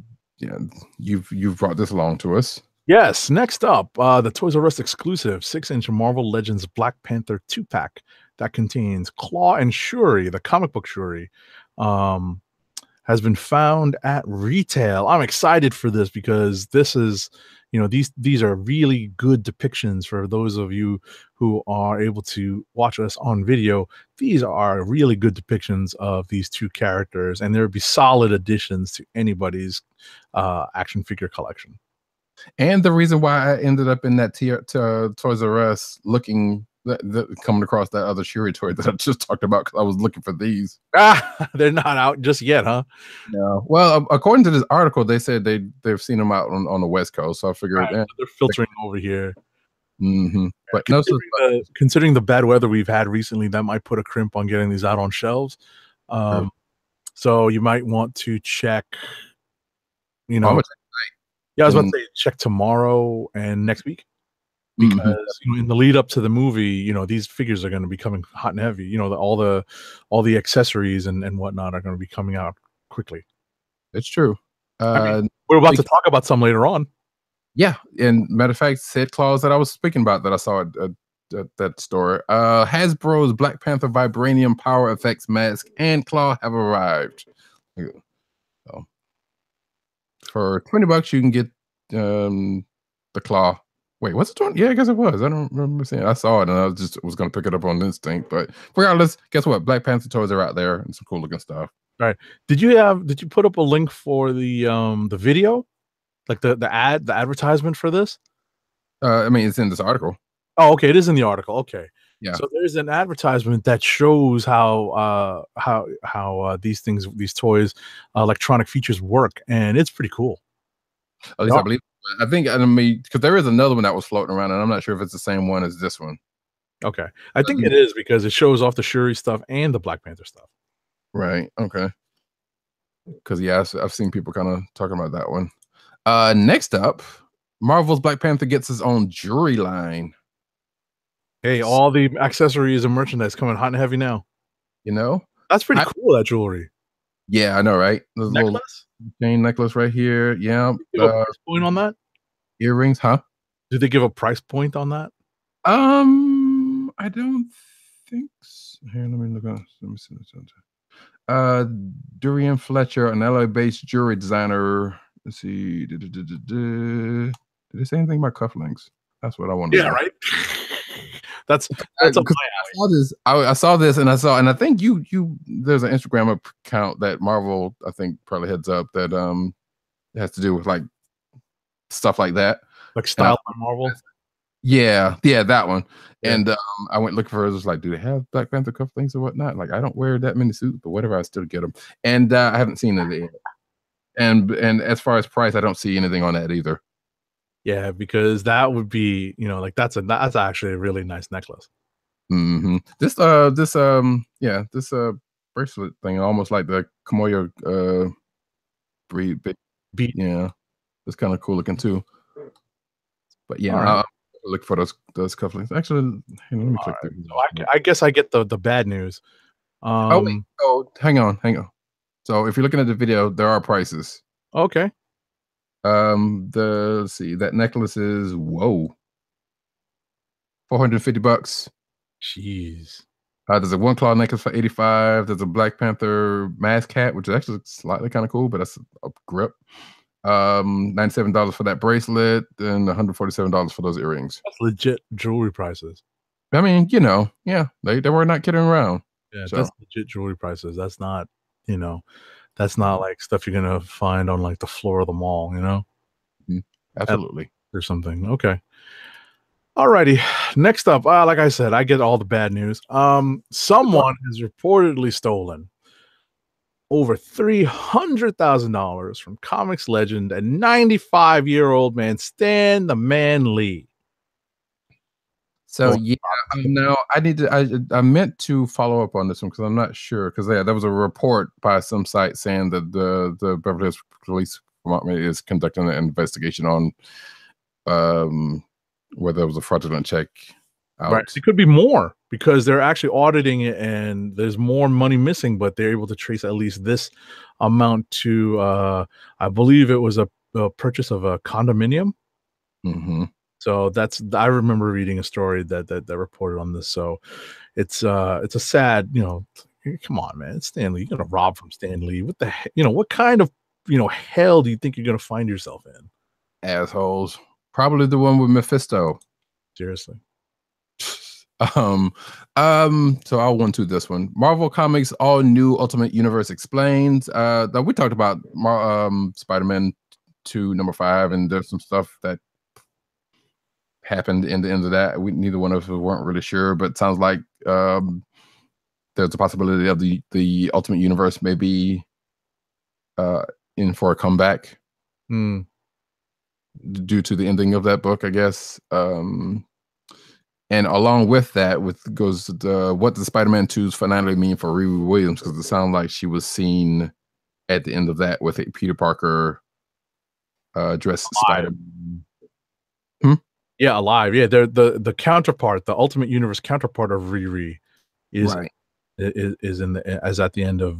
you've brought this along to us. Yes. Next up, the Toys R Us exclusive 6-inch Marvel Legends Black Panther 2-pack that contains Claw and Shuri, the comic book Shuri, has been found at retail. I'm excited for this because this is, these are really good depictions for those of you who are able to watch us on video. These are really good depictions of these two characters, and there would be solid additions to anybody's action figure collection. And the reason why I ended up in that Toys R Us looking, coming across that other Shuri toy that I just talked about, because I was looking for these. They're not out just yet, huh? No. Well, according to this article, they said they've seen them out on the West Coast. So I figured they're filtering over here. Mm-hmm. But considering the bad weather we've had recently, that might put a crimp on getting these out on shelves. So you might want to check. I was about to say check tomorrow and next week. Because in the lead up to the movie, these figures are going to be coming hot and heavy. All the accessories and whatnot are going to be coming out quickly. It's true. We're about to talk about some later on. Yeah, and matter of fact, said claws that I was speaking about that I saw at that store. Hasbro's Black Panther Vibranium Power Effects mask and claw have arrived. So for $20, you can get the claw. Wait, what's it doing? Yeah, I guess it was. I don't remember seeing it. I saw it, and I was going to pick it up on instinct. But regardless, guess what? Black Panther toys are out there, and some cool looking stuff. All right. Did you put up a link for the video, like the advertisement for this? It's in this article. Oh, okay. It is in the article. Okay. Yeah. So there's an advertisement that shows how these toys, electronic features work, and it's pretty cool. At least I believe. I think because there is another one that was floating around, and I'm not sure if it's the same one as this one. Okay, I think it is because it shows off the Shuri stuff and the Black Panther stuff. Right. Okay. Because I've seen people kind of talking about that one. Next up, Marvel's Black Panther gets his own jewelry line. Hey, all the accessories and merchandise coming hot and heavy now. That's pretty cool. That jewelry. Yeah, I know, right? There's necklace. Chain necklace right here. Yeah. Price point on that? Earrings, huh? Did they give a price point on that? I don't think so. Here, let me see this. Durian Fletcher, an LA-based jewelry designer. Let's see. Did they say anything about cufflinks? That's what I wanted to know. Right. That's
I,
up my
'cause I saw this. I saw this, and I think you there's an Instagram account that Marvel I think probably heads up that has to do with like stuff like that.
like
And
style by Marvel.
yeah, that one.
Yeah.
And I went looking for it. I was like, do they have Black Panther cufflinks or whatnot? Like, I don't wear that many suits, but whatever, I still get them. And I haven't seen it yet. And as far as price, I don't see anything on that either.
Yeah, because that would be, you know, like that's actually a really nice necklace.
Mm-hmm. This bracelet thing, almost like the Kimoyo breed.
Beat.
Yeah, it's kind of cool looking too. But yeah,
All right.
I'll look for those cufflinks. Actually, let me click through.
So I guess I get the bad news.
Oh wait, hang on. So if you're looking at the video, there are prices.
Okay.
Let's see, that necklace is $450.
Jeez.
There's a one claw necklace for $85. There's a Black Panther mask hat, which is actually slightly kind of cool, but that's a grip. $97 for that bracelet and $147 for those earrings.
That's legit jewelry prices.
I mean, you know, yeah, they were not kidding around.
Yeah,
So.
that's legit jewelry prices. That's not, you know, that's not like stuff you're gonna find on like the floor of the mall, you know?
Absolutely.
Or something. Okay. Alrighty. Next up, like I said, I get all the bad news. Someone has reportedly stolen over $300,000 from comics legend and 95-year-old man Stan the Man Lee.
So yeah, now I meant to follow up on this one because I'm not sure because there was a report by some site saying that the Beverly Hills Police Department is conducting an investigation on whether there was a fraudulent check out.
Right. It could be more because they're actually auditing it and there's more money missing, but they're able to trace at least this amount to I believe it was a purchase of a condominium.
Mm-hmm.
So I remember reading a story that reported on this. So it's a sad, you know, come on, man, it's Stan Lee. You're gonna rob from Stan Lee. What the you know, what kind of, you know, hell do you think you're gonna find yourself in?
Assholes. Probably the one with Mephisto.
Seriously.
So I'll one to this one. Marvel Comics All New Ultimate Universe Explains. That we talked about Spider-Man 2 number 5, and there's some stuff that happened in the end of that. Neither one of us weren't really sure, but it sounds like there's a possibility of the Ultimate Universe may be in for a comeback due to the ending of that book, I guess. And along with that, goes what does Spider-Man 2's finale mean for Riri Williams? Because it sounds like she was seen at the end of that with a Peter Parker dressed Spider-Man.
Yeah, alive. Yeah, they're the counterpart, the Ultimate Universe counterpart of Riri is
Right.
is in the as at the end of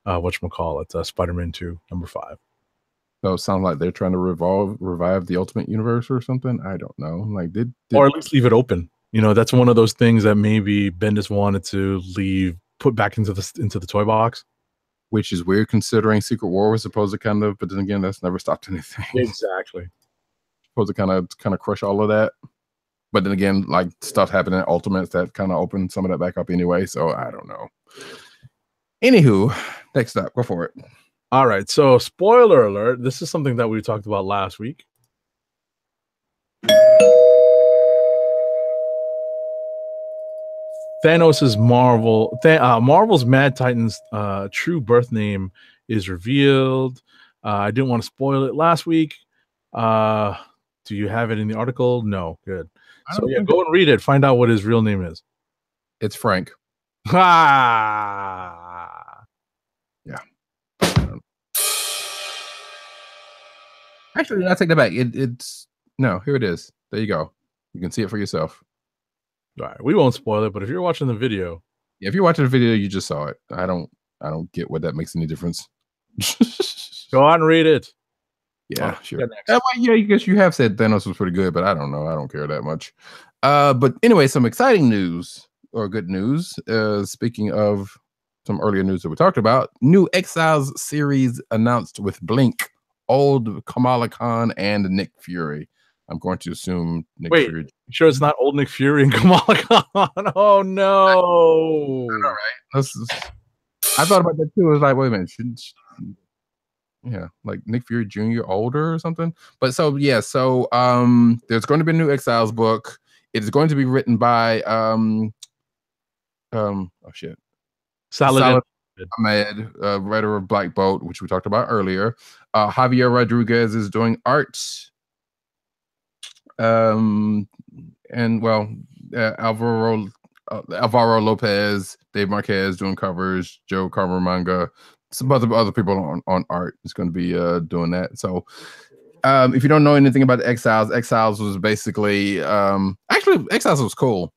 whatchamacallit, Spider-Man 2 number 5.
So it sounds like they're trying to revive the Ultimate Universe or something. I don't know. Like
or at least leave it open. You know, that's one of those things that maybe Bendis wanted to put back into the toy box.
Which is weird considering Secret War was supposed to kind of, but then again, that's never stopped anything.
Exactly.
Supposed to kind of crush all of that. But then again, like stuff happened in Ultimates that kind of opened some of that back up anyway. So I don't know. Anywho, next up, go for it.
All right. So spoiler alert. This is something that we talked about last week. Thanos's Marvel's Mad Titan's true birth name is revealed. I didn't want to spoil it last week. Do you have it in the article? No. Good. So yeah, go and read it. Find out what his real name is.
It's Frank.
Ah.
Yeah. Actually, I take that back. It's no. Here it is. There you go. You can see it for yourself.
All right. We won't spoil it, but if you're watching the video,
if you're watching the video, you just saw it. I don't get what that makes any difference.
Go on and read it.
Yeah, sure. Yeah, I guess you have said Thanos was pretty good, but I don't know. I don't care that much. But anyway, some exciting news or good news. Speaking of some earlier news that we talked about, new Exiles series announced with Blink, old Kamala Khan, and Nick Fury. I'm going to assume Nick
Wait,
Fury.
you sure it's not old Nick Fury and Kamala Khan? Oh no!
I thought about that too. I was like, wait a minute, yeah, like Nick Fury Jr. older or something. But so there's going to be a new Exiles book. It is going to be written by Salah Ahmed, writer of Black Bolt, which we talked about earlier. Javier Rodriguez is doing art. And Alvaro Lopez, Dave Marquez doing covers, Joe Carver manga, some other people on art is going to be doing that. So if you don't know anything about the Exiles was basically actually Exiles was cool.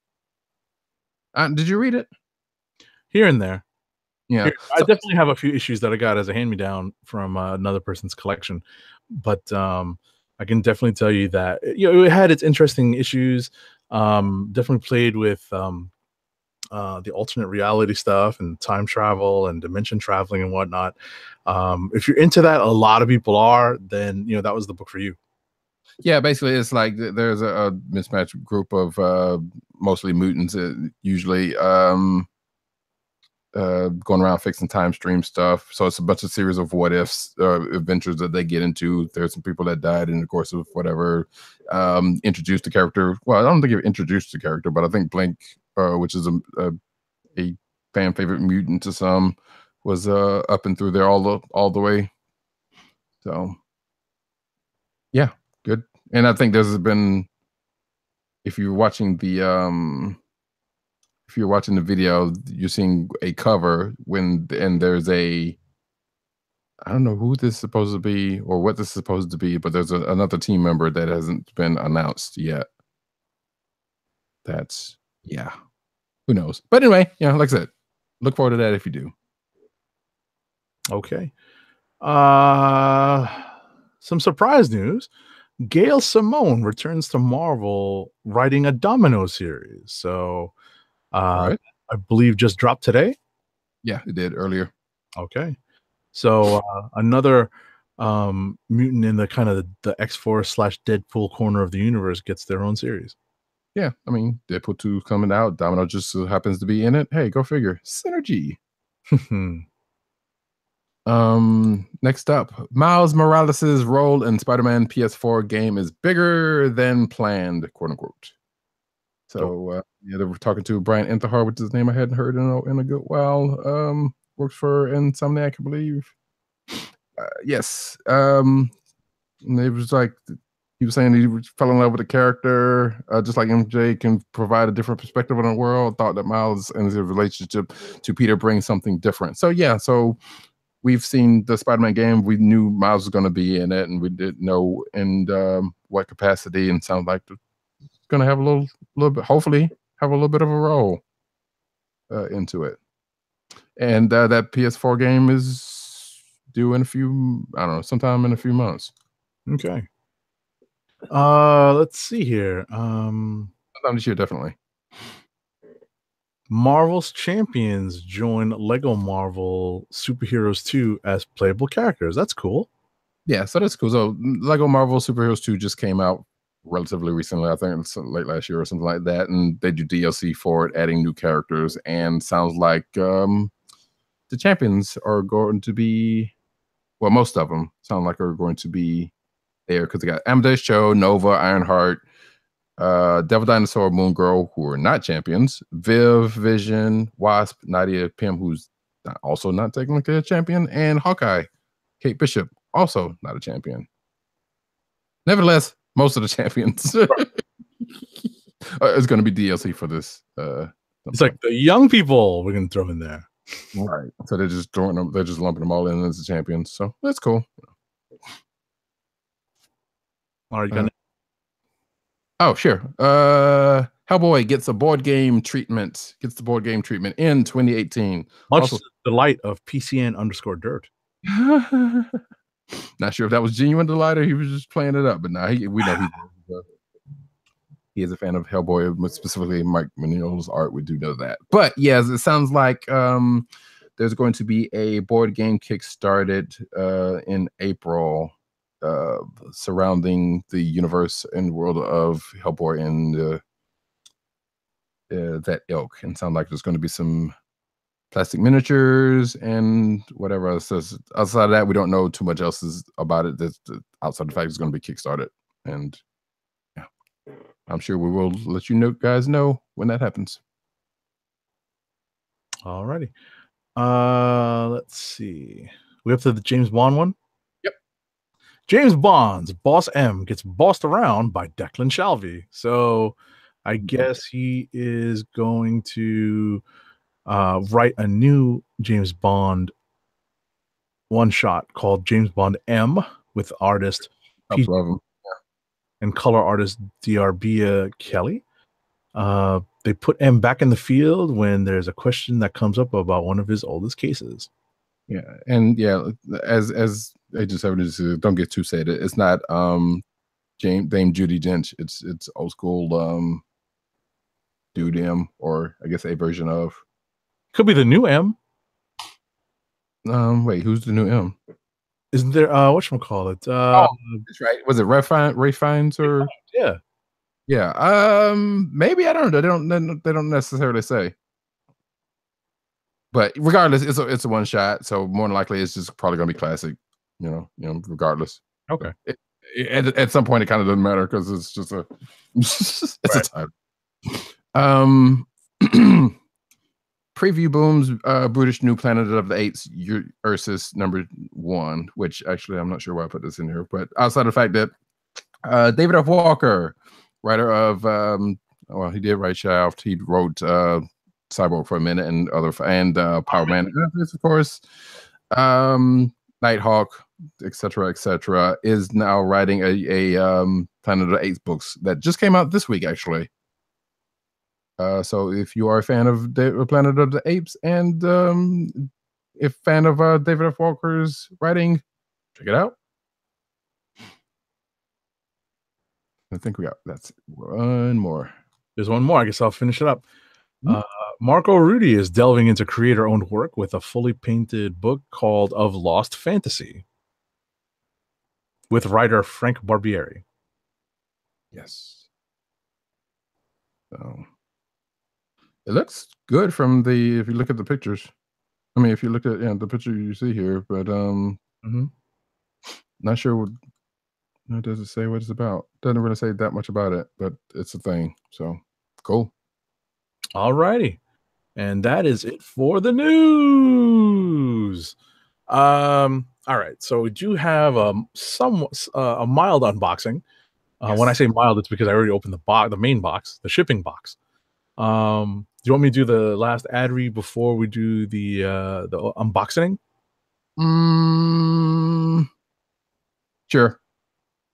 Did you read it?
Here and there.
Yeah,
I definitely have a few issues that I got as a hand-me-down from another person's collection, but I can definitely tell you that it had its interesting issues. Definitely played with the alternate reality stuff and time travel and dimension traveling and whatnot. If you're into that, a lot of people are. Then that was the book for you. Yeah,
basically, it's like there's a mismatched group of mostly mutants, usually. Going around fixing time stream stuff. So it's a bunch of series of what ifs adventures that they get into. There's some people that died in the course of whatever. Introduced the character. Well, I don't think you've introduced the character, but I think Blink, which is a fan favorite mutant to some, was up and through there all the way. So yeah, good. And I think there's been, if you're watching the video, you're seeing a cover and there's I don't know who this is supposed to be or what this is supposed to be, but there's another team member that hasn't been announced yet. That's, yeah, who knows? But anyway, like I said, look forward to that if you do.
Okay. Some surprise news. Gail Simone returns to Marvel writing a Domino series. So right. I believe just dropped today.
Yeah, it did earlier.
Okay. So another mutant in the kind of the X-Force / Deadpool corner of the universe gets their own series.
Yeah, I mean, Deadpool 2 coming out. Domino just happens to be in it. Hey, go figure. Synergy. Next up, Miles Morales' role in Spider-Man PS4 game is bigger than planned, quote unquote. So they were talking to Brian Intihar, which is his name I hadn't heard in a good while. Works for Insomniac, I believe. Yes. It was like he was saying he fell in love with the character, just like MJ can provide a different perspective on the world. Thought that Miles and his relationship to Peter brings something different. So yeah, so we've seen the Spider-Man game. We knew Miles was going to be in it, and we didn't know in what capacity. And sounds like it's going to have a little bit, hopefully, have a little bit of a role into it. And that PS4 game is due in sometime in a few months.
Okay. Let's see here.
Sometime this year, definitely.
Marvel's Champions join Lego Marvel Superheroes 2 as playable characters. That's cool.
Yeah, so that's cool. So Lego Marvel Superheroes 2 just came out relatively recently. I think it's late last year or something like that. And they do DLC for it, adding new characters. And sounds like the champions are going to be, well, most of them sound like are going to be there because they got Amadeus Cho, Nova, Ironheart, Devil Dinosaur, Moon Girl, who are not champions, Viv, Vision, Wasp, Nadia Pym, who's also not technically a champion, and Hawkeye, Kate Bishop, also not a champion. Nevertheless, most of the champions is going to be DLC for this.
It's like the young people we're going to throw in there.
All right. So they're just lumping them all in as the champions. So that's cool.
All right,
oh, sure. Hellboy gets the board game treatment in 2018.
Much also, delight of PCN_dirt.
Not sure if that was genuine delight or he was just playing it up, but now we know he is a fan of Hellboy, specifically Mike Mignola's art. We do know that. But yes, it sounds like there's going to be a board game kickstarted in April. surrounding the universe and world of Hellboy and that ilk. And sound like there's going to be some plastic miniatures and whatever else. Outside of that, we don't know too much else about it. That's outside the fact it's going to be kickstarted. And yeah, I'm sure we will let you guys know when that happens.
Alrighty. Let's see. We up to the James Bond one?
Yep.
James Bond's Boss M gets bossed around by Declan Shalvey. So I guess he is going to write a new James Bond one shot called James Bond M with artist and color artist Diarbia Kelly. They put M back in the field when there's a question that comes up about one of his oldest cases.
Yeah, and yeah, as Agent 70, don't get too sad. It's not Dame Judi Dench. It's old school Dude M, or I guess a version of.
Could be the new M.
Wait, who's the new M?
Isn't there whatchamacallit?
That's right. Was it Ray Fiennes or
yeah.
Yeah. Maybe, I don't know. They don't necessarily say. But regardless, it's a one shot, so more than likely it's just probably gonna be classic, regardless.
Okay.
At some point it kind of doesn't matter because it's just a a time. Preview Boom's British New Planet of the Apes Ursus #1, which actually I'm not sure why I put this in here, but outside of the fact that David F. Walker, writer of he did write Shaft, he wrote Cyborg for a minute and Power Man, of course, Nighthawk, etc., is now writing a Planet of the Apes books that just came out this week, actually. So if you are a fan of Planet of the Apes and if fan of David F. Walker's writing, check it out. I think that's one more.
There's one more. I guess I'll finish it up. Marco Rudy is delving into creator-owned work with a fully painted book called Of Lost Fantasy with writer Frank Barbieri.
Yes. So it looks good if you look at the pictures. I mean, if you look at the picture you see here, but not sure what does it say what it's about. Doesn't really say that much about it, but it's a thing. So cool.
All righty. And that is it for the news. All right. So we do have a mild unboxing. Yes. When I say mild, it's because I already opened the main box, the shipping box. Do you want me to do the last ad read before we do the unboxing?
Sure.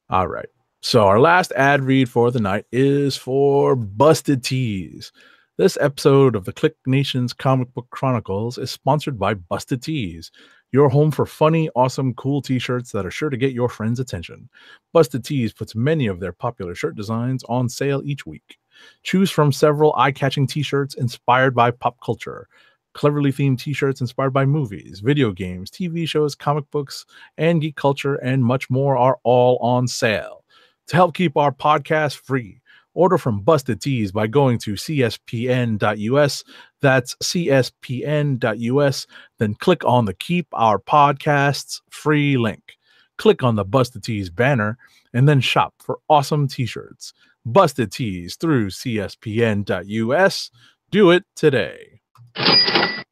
All right. So our last ad read for the night is for Busted Tees. This episode of the KLIQ Nation's Comic Book Chronicles is sponsored by Busted Tees, your home for funny, awesome, cool t-shirts that are sure to get your friends' attention. Busted Tees puts many of their popular shirt designs on sale each week. Choose from several eye-catching t-shirts inspired by pop culture, cleverly themed t-shirts inspired by movies, video games, TV shows, comic books, and geek culture, and much more are all on sale. To help keep our podcast free, order from Busted Tees by going to cspn.us. That's cspn.us. Then click on the Keep Our Podcasts Free link. Click on the Busted Tees banner and then shop for awesome t-shirts. Busted Tees through cspn.us. Do it today.
I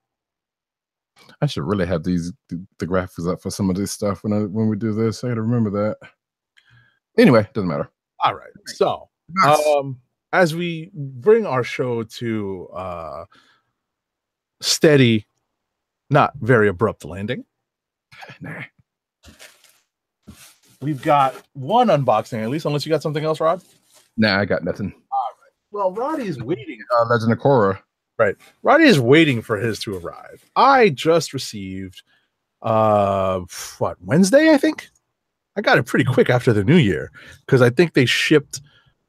should really have the graphics up for some of this stuff when we do this. I got to remember that. Anyway, doesn't matter.
All right. So, as we bring our show to steady, not very abrupt landing, we've got one unboxing, at least, unless you got something else, Rod?
Nah, I got nothing.
All right. Well, Roddy is waiting.
Legend of Korra.
Right. Roddy is waiting for his to arrive. I just received, Wednesday, I think? I got it pretty quick after the New Year because I think they shipped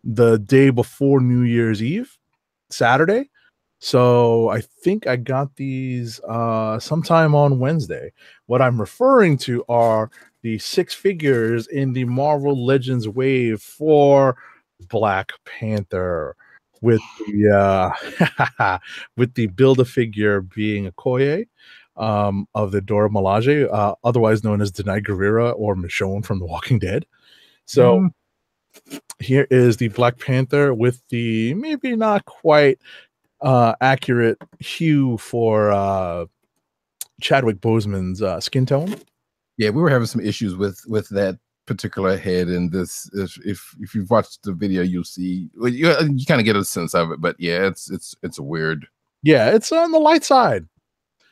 the day before New Year's Eve, Saturday. So I think I got these sometime on Wednesday. What I'm referring to are the 6 figures in the Marvel Legends wave for Black Panther, with the with the Build-A-Figure being Okoye of the Dora Milaje, otherwise known as Denai Guerrera or Michonne from The Walking Dead. So here is the Black Panther with the maybe not quite accurate hue for Chadwick Boseman's skin tone.
Yeah, we were having some issues with that particular head in this. If you've watched the video, you'll see. Well, you kind of get a sense of it, but yeah, it's a weird.
Yeah, it's on the light side.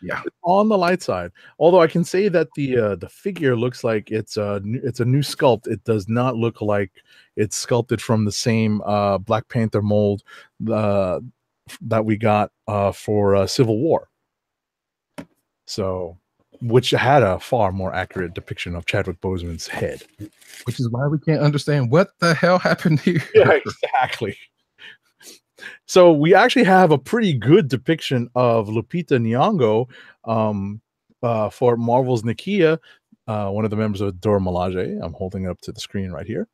Yeah,
It's on the light side. Although I can say that the figure looks like it's a new sculpt. It does not look like it's sculpted from the same Black Panther mold that we got for Civil War. So, which had a far more accurate depiction of Chadwick Boseman's head.
which is why we can't understand what the hell happened here.
Yeah, exactly. So we actually have a pretty good depiction of Lupita Nyong'o for Marvel's Nakia, one of the members of Dora Milaje. I'm holding it up to the screen right here.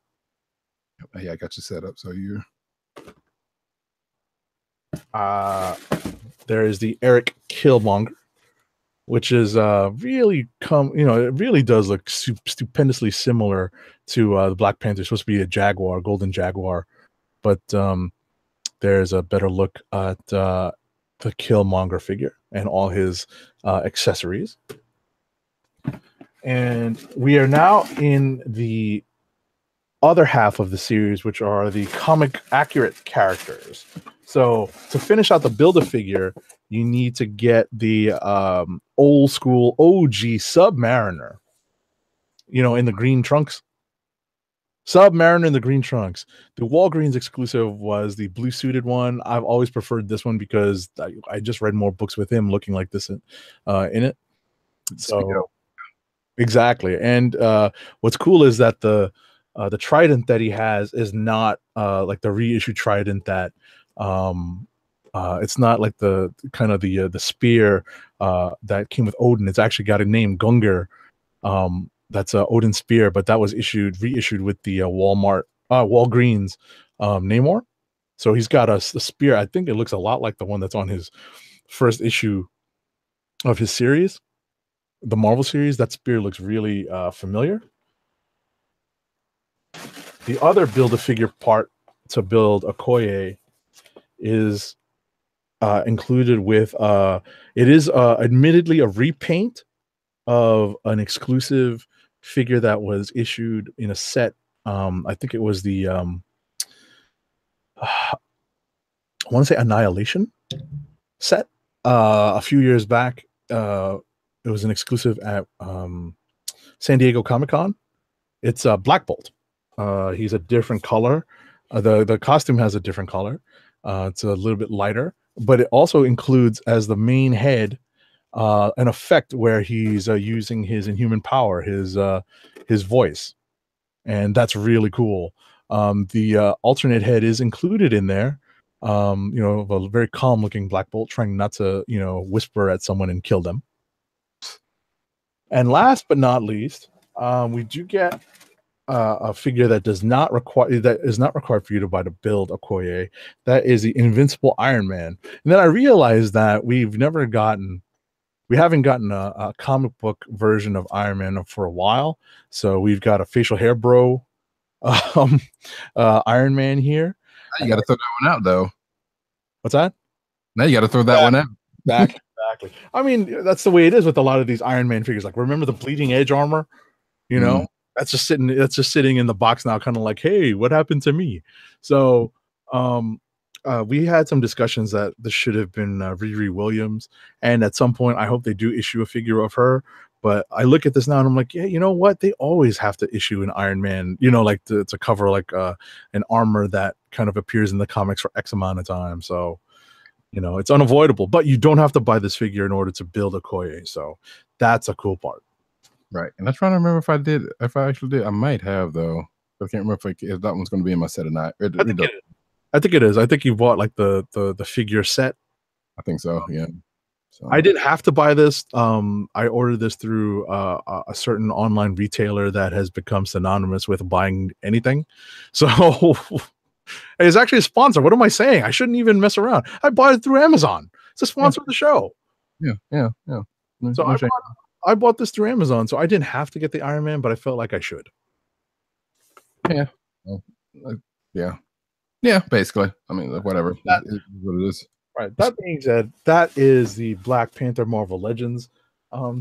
Yeah, I got you set up. So you're.
There is the Eric Killmonger, which is really it really does look stupendously similar to the Black Panther. It's supposed to be a jaguar, golden jaguar, but there's a better look at the Killmonger figure and all his accessories. And we are now in the other half of the series, which are the comic accurate characters. So to finish out the Build-A-Figure, you need to get the old school OG Submariner, in the green trunks. Submariner in the green trunks. The Walgreens exclusive was the blue suited one. I've always preferred this one because I just read more books with him looking like this in it. So exactly. And what's cool is that the trident that he has is not like the reissue trident that it's not like the kind of the spear that came with Odin. It's actually got a name, Gungar. That's Odin's spear, but that was reissued with the Walgreens Namor. So he's got a spear. I think it looks a lot like the one that's on his first issue of his series, the Marvel series. That spear looks really familiar. The other Build-A-Figure part to build Okoye is included with it is admittedly a repaint of an exclusive figure that was issued in a set. I think it was the I want to say Annihilation set a few years back. It was an exclusive at San Diego Comic-Con. It's Black Bolt. He's a different color. The costume has a different color. It's a little bit lighter, but it also includes as the main head an effect where he's using his inhuman power, his voice, and that's really cool. The alternate head is included in there. A very calm looking Black Bolt trying not to whisper at someone and kill them. And last but not least, we do get a figure that is not required for you to buy to build Okoye. That is the Invincible Iron Man. And then I realized that we haven't gotten a comic book version of Iron Man for a while. So we've got a facial hair bro Iron Man here.
Now you got to throw that one out, though.
What's that?
Now you got to throw that one out.
Exactly. I mean, that's the way it is with a lot of these Iron Man figures. Like, remember the Bleeding Edge armor? That's just sitting in the box now, kind of like, hey, what happened to me? So we had some discussions that this should have been Riri Williams, and at some point I hope they do issue a figure of her. But I look at this now and I'm like, yeah, you know what? They always have to issue an Iron Man, like to cover like an armor that kind of appears in the comics for X amount of time. So, it's unavoidable. But you don't have to buy this figure in order to build Okoye. So that's a cool part.
Right. And I'm trying to remember if I actually did. I might have, though. I can't remember if that one's going to be in my set or not.
I think it is. I think you bought like the figure set.
I think so. Yeah. So
I didn't have to buy this. I ordered this through a certain online retailer that has become synonymous with buying anything. So it's actually a sponsor. What am I saying? I shouldn't even mess around. I bought it through Amazon. It's a sponsor of the show.
yeah.
So I bought this through Amazon. So I didn't have to get the Iron Man, but I felt like I should.
Yeah. Well, yeah. Basically, I mean, whatever. It's what it is.
Right. That being said, that is the Black Panther Marvel Legends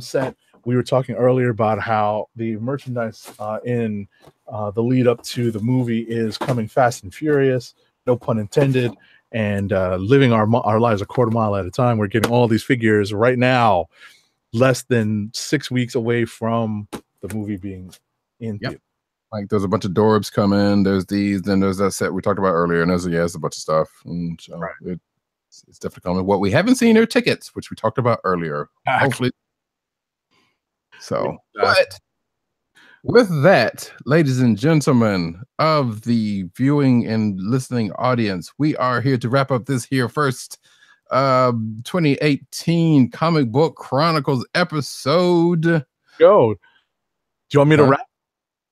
set. We were talking earlier about how the merchandise in the lead up to the movie is coming fast and furious, no pun intended, and living our lives a quarter mile at a time. We're getting all these figures right now, less than 6 weeks away from the movie being in theater.
Like there's a bunch of Dorbs coming. There's these, then there's that set we talked about earlier, and there's a bunch of stuff. And so it's definitely coming. What we haven't seen are tickets, which we talked about earlier. Hopefully. So, but with that, ladies and gentlemen of the viewing and listening audience, we are here to wrap up this here first 2018 Comic Book Chronicles episode.
Go. Do you want me to wrap?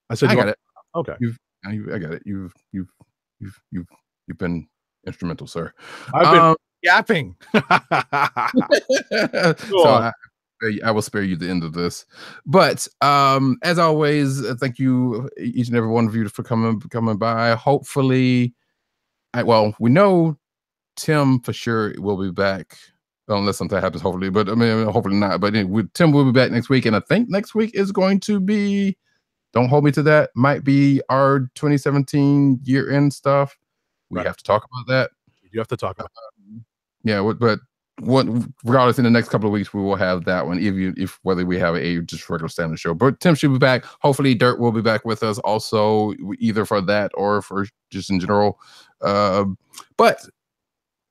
I said,
I got it.
Okay.
I got it. You've been instrumental, sir.
I've been yapping.
So I will spare you the end of this. But as always, thank you each and every one of you for coming by. Hopefully, we know Tim for sure will be back. Unless something happens, hopefully. But I mean, hopefully not. But anyway, Tim will be back next week, and I think next week is going to be. Don't hold me to that. Might be our 2017 year-end stuff. We have to talk about that.
You have to talk about that.
Yeah, but regardless, in the next couple of weeks, we will have that one, if whether we have a just regular standard show. But Tim should be back. Hopefully, Dirt will be back with us also, either for that or for just in general. But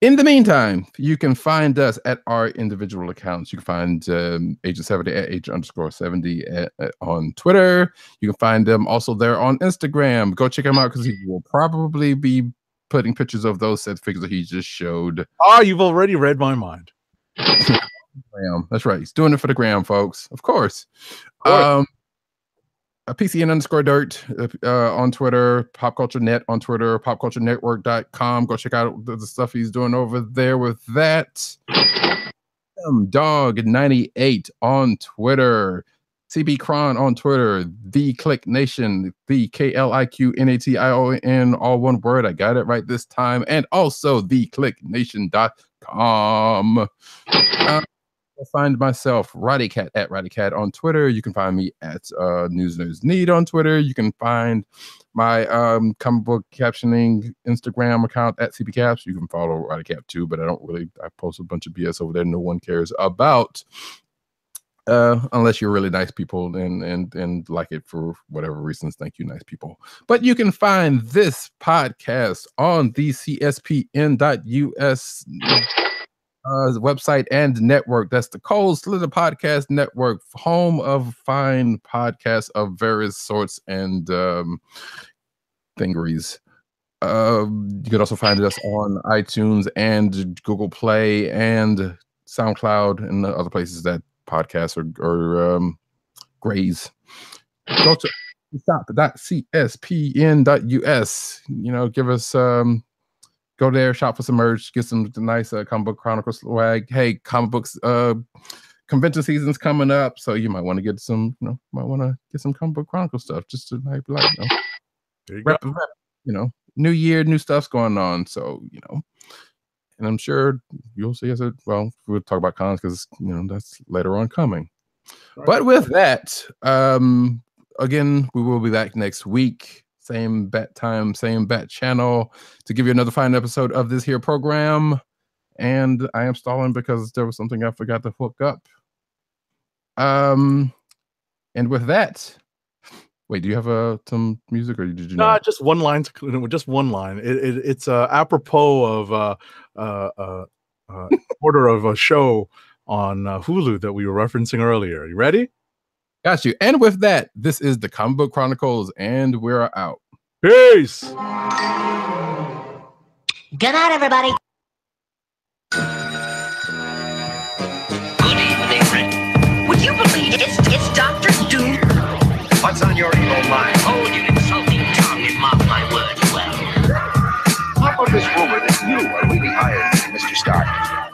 in the meantime, you can find us at our individual accounts. You can find Agent 70 at Agent_70 on Twitter. You can find them also there on Instagram. Go check him out because he will probably be putting pictures of those set figures that he just showed.
Oh, you've already read my mind.
That's right. He's doing it for the gram, folks. Of course. PCN_Dirt on Twitter, Pop Culture Net on Twitter, popculturenetwork.com. Go check out the stuff he's doing over there with that. Dog98 on Twitter, CB Cron on Twitter, The Click Nation, the KLIQ NATION, all one word. I got it right this time. And also theclicknation.com. Find myself Roddycat at Roddycat on Twitter. You can find me at News Need on Twitter. You can find my comic book captioning Instagram account at CBCaps. You can follow Roddycat too, but I post a bunch of BS over there no one cares about, unless you're really nice people and like it for whatever reasons. Thank you, nice people. But you can find this podcast on the CSPN.us website and network. That's the Cold Slither Podcast Network, home of fine podcasts of various sorts and thingeries. You can also find us on iTunes and Google Play and SoundCloud and other places that podcasts or graze. Go to shop.cspn.us. Give us go there, shop for some merch, get some nice Comic Book Chronicles swag. Hey, comic books convention season's coming up, so you might want to get some, Comic Book Chronicles stuff just to there you go. New year, new stuff's going on, so and I'm sure you'll see us we'll talk about cons because that's later on coming. Right. But with that, again, we will be back next week. Same bat time, same bat channel to give you another fine episode of this here program. And I am stalling because there was something I forgot to hook up. And with that, wait, do you have some music or did you know?
Just one line. Just one line. It's apropos of order of a show on Hulu that we were referencing earlier. You ready?
Got you. And with that, this is the Comic Book Chronicles, and we're out.
Peace.
Good night, everybody.
you are really hired, Mr. Stark.